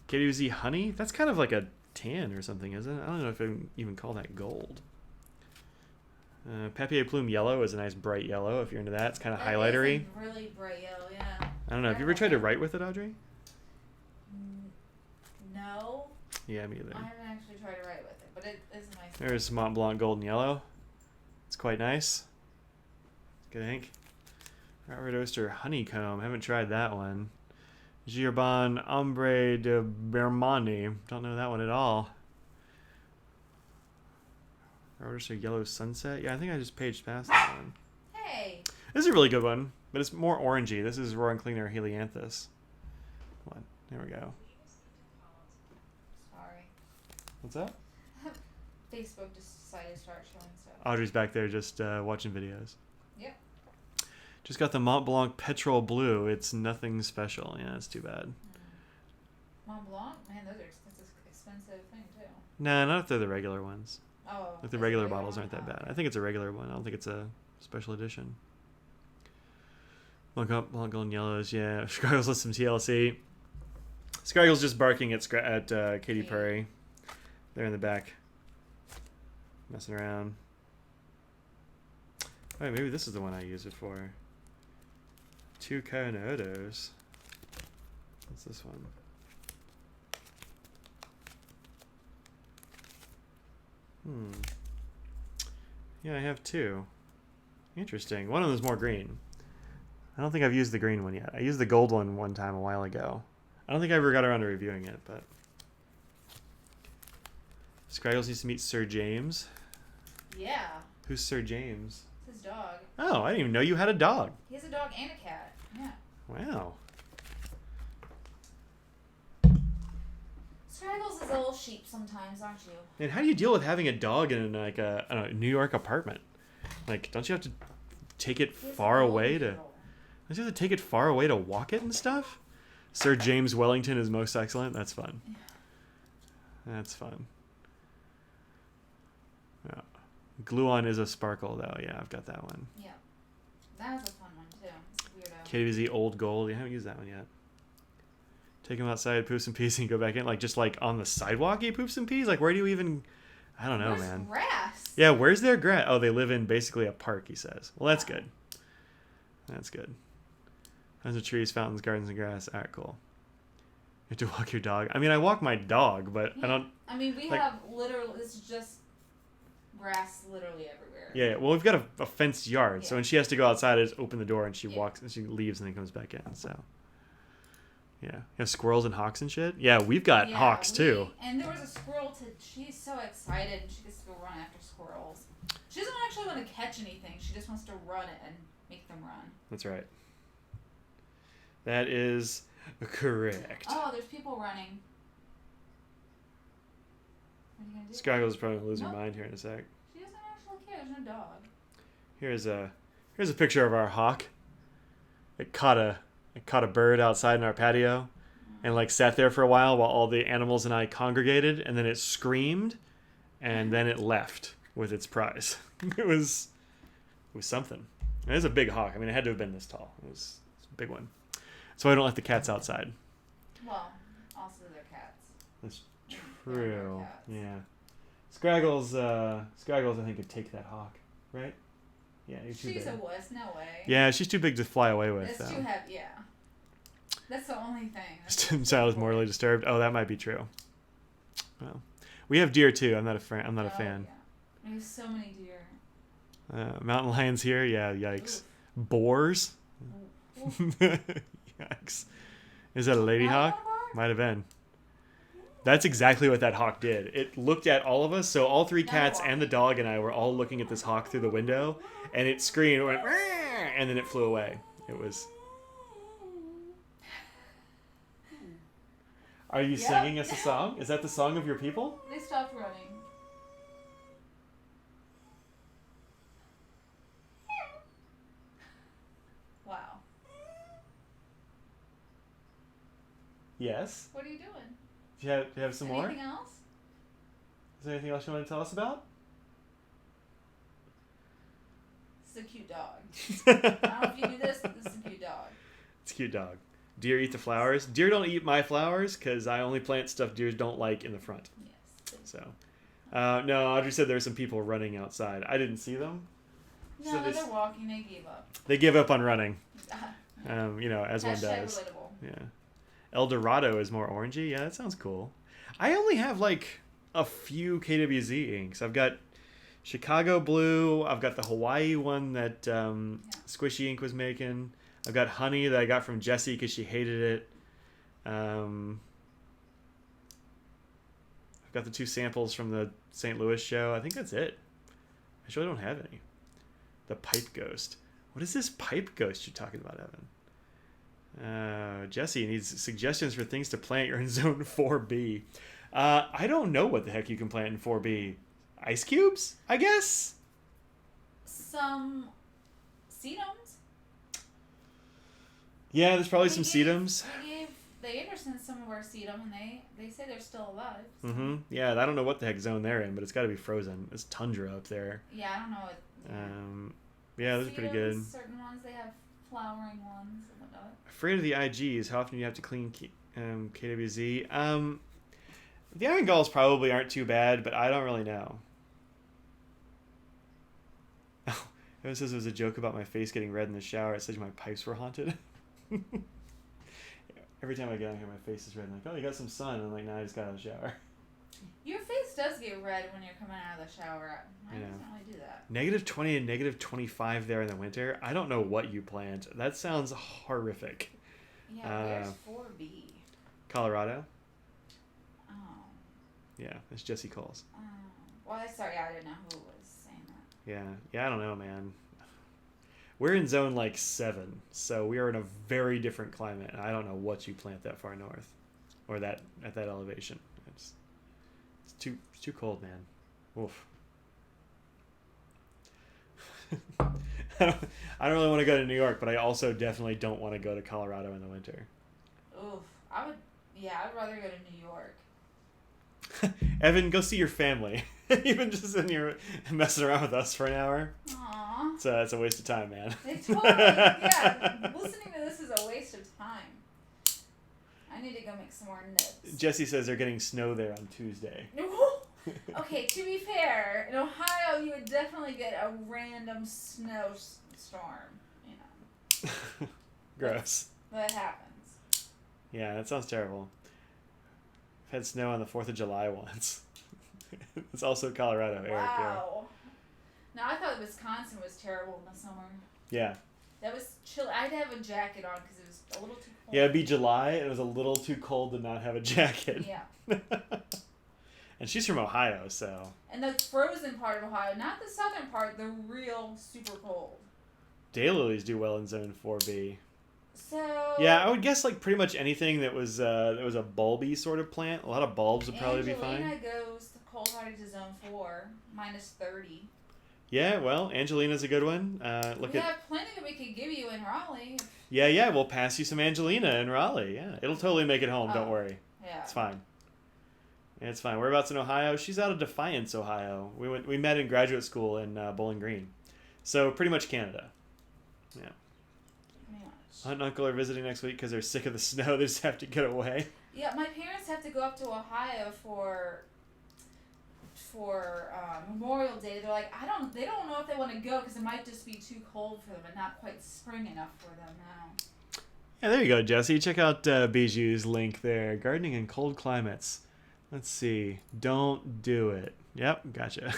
KWZ honey, that's kind of like a tan or something, isn't it? I don't know if I can even call that gold. Papier Plume yellow is a nice bright yellow if you're into that. It's kind of highlightery. Really bright yellow, yeah. I don't know. Have you ever tried to write with it, Audrey? No. Yeah, me either. I haven't actually tried to write with it, but it is a nice. There's Mont Blanc golden yellow. It's quite nice. Good ink. Robert Oster honeycomb. Haven't tried that one. Girbon Ombre de Bermani. Don't know that one at all. Robert Oster yellow sunset. Yeah, I think I just paged past that one. Hey. This is a really good one, but it's more orangey. This is Roaring Cleaner Helianthus. What? There we go. Sorry. What's that? Facebook just decided to start showing stuff. Audrey's back there just watching videos. Yep. Just got the Mont Blanc Petrol Blue. It's nothing special. Yeah, it's too bad. Mont Blanc? Man, that's an expensive thing, too. Nah, not if they're the regular ones. Oh. Like the regular bottles aren't that bad. I think it's a regular one. I don't think it's a special edition. Blanc Golden Yellows, yeah. Scriggles with some TLC. Scriggles just barking at Katy Perry. They're in the back. Messing around. Alright, maybe this is the one I use it for. 2 Kainotos. What's this one? Yeah, I have 2. Interesting. One of them is more green. I don't think I've used the green one yet. I used the gold one time a while ago. I don't think I ever got around to reviewing it, but... Scriggles needs to meet Sir James. Yeah. Who's Sir James? It's his dog. Oh, I didn't even know you had a dog. He has a dog and a cat. Yeah. Wow. Scriggles is a little sheep sometimes, aren't you? And how do you deal with having a dog in like a I don't know, New York apartment? Like, don't you have to take it far away to? Don't you have to take it far away to walk it and stuff? Sir James Wellington is most excellent. That's fun. Yeah. That's fun. Yeah. Gluon is a sparkle though. Yeah, I've got that one. Yeah. That was a fun one too. It's a weirdo. KWZ Old Gold. You haven't used that one yet. Take him outside, poops and pees, and go back in. Like, just like on the sidewalk, he poops and pees? Like, where do you even... I don't know, Where's man. grass? Yeah, where's their grass? Oh, they live in basically a park, he says. Well, that's good. That's good. Tons of trees, fountains, gardens, and grass. All right, cool. You have to walk your dog. I mean, I walk my dog, but Yeah. I don't... I mean, we like, have literally... This is just grass literally everywhere. Yeah, well, we've got a fenced yard, so Yeah. when she has to go outside, I just open the door and she Yeah. walks and she leaves and then comes back in, so... Yeah. You have squirrels and hawks and shit? Yeah, we've got hawks, too. And there was a squirrel she's so excited and she gets to go run after squirrels. She doesn't actually want to catch anything. She just wants to run it and make them run. That's right. That is correct. Oh, there's people running. What are you going to do? Skyggle's probably going to lose her Nope. mind here in a sec. She doesn't actually care. There's no dog. Here's a picture of our hawk. It caught a bird outside in our patio and like sat there for a while all the animals and I congregated, and then it screamed and then it left with its prize. It was something. It was a big hawk. I mean, it had to have been this tall. It was a big one. So I don't let the cats outside. Well, also they're cats. That's They're true. cats. Yeah. Scraggles I think could take that hawk, right? Yeah, you're too She's big. a wuss. No way. Yeah, she's too big to fly away with. That's though. too heavy. Yeah. That's the only thing. Child is mortally disturbed. Oh, that might be true. Well, we have deer too. I'm not a fan. Yeah. There's so many deer. Mountain lions here. Yeah, yikes. Oof. Boars. Oof. Yikes. Is that a lady hawk? Alligator bar? Might have been. That's exactly what that hawk did. It looked at all of us. So all three cats and the dog and I were all looking at this hawk through the window, and it screamed, went, and then it flew away. It was. Are you singing us a song? Is that the song of your people? They stopped running. Wow. Yes. What are you doing? Do you have some more? Anything else? Is there anything else you want to tell us about? This is a cute dog. I don't know if you knew this, but this is a cute dog. It's a cute dog. Deer eat the flowers. Deer don't eat my flowers because I only plant stuff deer don't like in the front. Yes. So, no, Audrey said there were some people running outside. I didn't see them. No, So they're walking. They gave up. They give up on running. As one Hashtag does. relatable. Yeah. El Dorado is more orangey. Yeah, that sounds cool. I only have like a few KWZ inks. I've got Chicago Blue. I've got the Hawaii one that Squishy Ink was making. I've got Honey that I got from Jessie because she hated it. I've got the 2 samples from the St. Louis show. I think that's it. I actually don't have any. The Pipe Ghost. What is this Pipe Ghost you're talking about, Evan? Jesse needs suggestions for things to plant. You're in Zone 4B. I don't know what the heck you can plant in 4B. Ice cubes, I guess? Some sedums. Yeah, there's probably some sedums. We gave the Andersons some of our sedum, and they say they're still alive. So. Mm-hmm. Yeah, I don't know what the heck zone they're in, but it's got to be frozen. It's tundra up there. Yeah, I don't know what. Yeah, those are pretty good. Sedums, certain ones, they have flowering ones and whatnot. Afraid of the IGs. How often do you have to clean KWZ? The iron galls probably aren't too bad, but I don't really know. Oh, it says it was a joke about my face getting red in the shower. It says my pipes were haunted. Every time I get on here, my face is red. I'm like, oh, you got some sun. And I'm like, no, I just got out of the shower. Your face does get red when you're coming out of the shower. Mine doesn't really do that. -20 and -25 there in the winter. I don't know what you plant. That sounds horrific. Yeah, where's 4B? Colorado? Oh. Yeah, it's Jesse Coles. Well, sorry, I didn't know who was saying that. Yeah, I don't know, man. We're in zone like 7, so we are in a very different climate. And I don't know what you plant that far north, or that at that elevation. It's too cold, man. Oof. I don't really want to go to New York, but I also definitely don't want to go to Colorado in the winter. Oof. I'd rather go to New York. Evan, go see your family. You've been just sitting here messing around with us for an hour. Aww. So it's a waste of time, man. They totally, yeah. Listening to this is a waste of time. I need to go make some more nibs. Jesse says they're getting snow there on Tuesday. Okay, to be fair, in Ohio you would definitely get a random snowstorm. You know. Gross. That happens. Yeah, that sounds terrible. I've had snow on the 4th of July once. It's also Colorado, Eric. Wow. No, I thought Wisconsin was terrible in the summer. Yeah. That was chill. I had to have a jacket on because it was a little too cold. Yeah, it'd be July, and it was a little too cold to not have a jacket. Yeah. And she's from Ohio, so. And the frozen part of Ohio, not the southern part, the real super cold. Daylilies do well in Zone 4B. So. Yeah, I would guess like pretty much anything that was a bulby sort of plant. A lot of bulbs would probably be fine. Angelina goes cold-hearted to Zone 4, -30. Yeah, well, Angelina's a good one. We have plenty that we could give you in Raleigh. Yeah, we'll pass you some Angelina in Raleigh. Yeah, it'll totally make it home. Don't worry. Yeah. It's fine. It's fine. Whereabouts in Ohio? She's out of Defiance, Ohio. We met in graduate school in Bowling Green, so pretty much Canada. Yeah. Pretty much. Aunt and uncle are visiting next week because they're sick of the snow. They just have to get away. Yeah, my parents have to go up to Ohio for Memorial Day. They're like, they don't know if they want to go because it might just be too cold for them and not quite spring enough for them now. Yeah, there you go, Jesse. Check out Bijou's link there. Gardening in cold climates. Let's see. Don't do it. Yep, gotcha.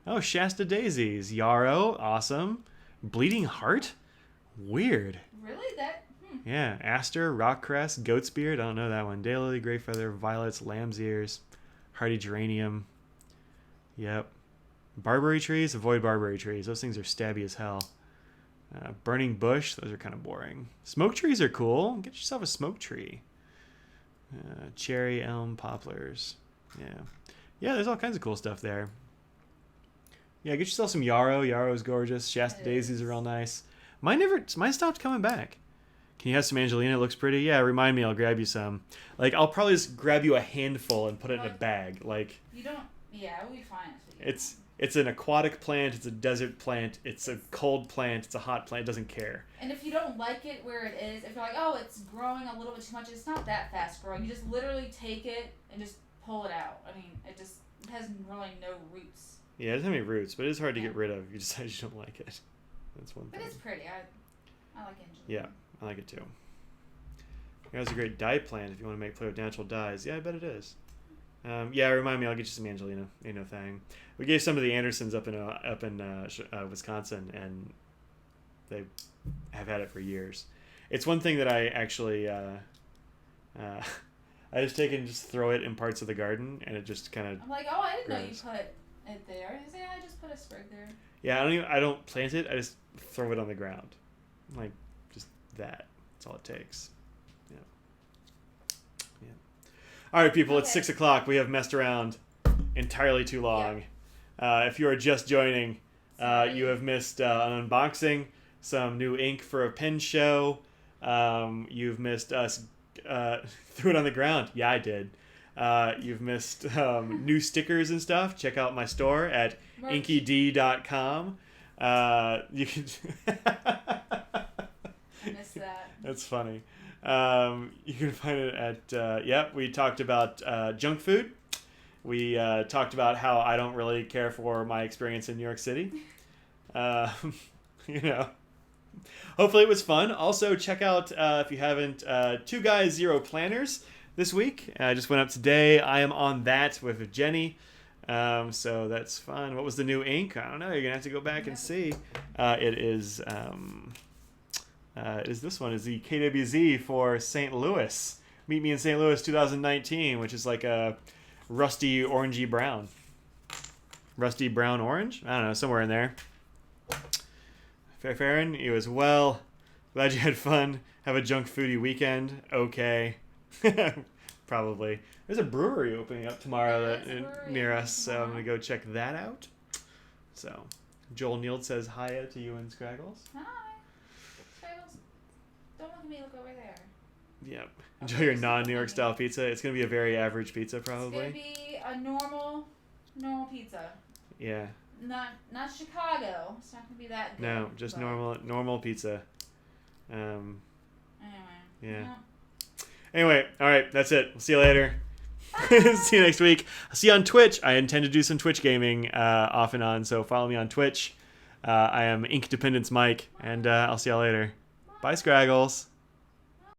Oh, Shasta Daisies. Yarrow, awesome. Bleeding Heart? Weird. Really? That? Yeah, Aster, Rockcress, Goat's Beard. I don't know that one. Daylily, Grey Feather, Violets, Lamb's Ears, Hardy Geranium. Yep. Barberry trees? Avoid barberry trees. Those things are stabby as hell. Burning Bush? Those are kind of boring. Smoke trees are cool. Get yourself a smoke tree. Cherry, elm, poplars. Yeah, there's all kinds of cool stuff there. Yeah, get yourself some yarrow. Yarrow's gorgeous. Shasta daisies are real nice. Mine stopped coming back. Can you have some Angelina? It looks pretty. Yeah, remind me. I'll grab you some. Like, I'll probably just grab you a handful and put it in a bag. Like, you don't. Yeah, it'll be fine. It's an aquatic plant. It's a desert plant. It's a cold plant. It's a hot plant. It doesn't care. And if you don't like it where it is, if you're like, oh, it's growing a little bit too much, it's not that fast growing. You just literally take it and just pull it out. I mean, it has really no roots. Yeah, it doesn't have any roots, but it is hard to get rid of if you decide you don't like it. That's one thing. But it's pretty. I like Angelina. Yeah, I like it too. It's a great dye plant if you want to play with natural dyes. Yeah, I bet it is. Yeah, remind me. I'll get you some Angelina. Ain't no thing. We gave some to the Andersons up in Wisconsin, and they have had it for years. It's one thing that I actually I just take and just throw it in parts of the garden, and it just kind of. I'm like, oh, I didn't know you grows. put it there. I say, I just put a sprig there. Yeah, I don't plant it. I just throw it on the ground, like just that. That's all it takes. All right, people, It's 6 o'clock. We have messed around entirely too long. Yeah. If you are just joining, you have missed an unboxing, some new ink for a pen show. You've missed us threw it on the ground. Yeah, I did. You've missed new stickers and stuff. Check out my store at inkyd.com. You can... I missed that. That's funny. You can find it at, we talked about junk food. We talked about how I don't really care for my experience in New York City. Hopefully it was fun. Also, check out, if you haven't, Two Guys, Zero Planners this week. I just went up today. I am on that with Jenny. So that's fun. What was the new ink? I don't know. You're going to have to go back and see. It is this one is the KWZ for St. Louis. Meet Me in St. Louis 2019, which is like a rusty orangey brown. Rusty brown orange? I don't know, somewhere in there. Farron, you as well. Glad you had fun. Have a junk foodie weekend. Okay. Probably. There's a brewery opening up tomorrow near us, so I'm going to go check that out. So, Joel Neild says hiya to you and Scraggles. Hi. Don't look at me, look over there. Yep. Enjoy your non-New York style pizza. It's gonna be a very average pizza, It's gonna probably. be a normal pizza. Yeah. Not Chicago. It's not gonna be that good. No, just but normal pizza. Anyway. Yeah. Anyway, all right, that's it. We'll see you later. See you next week. I'll see you on Twitch. I intend to do some Twitch gaming off and on, so follow me on Twitch. I am Ink Dependence Mike, and I'll see y'all later. Bye, Scraggles.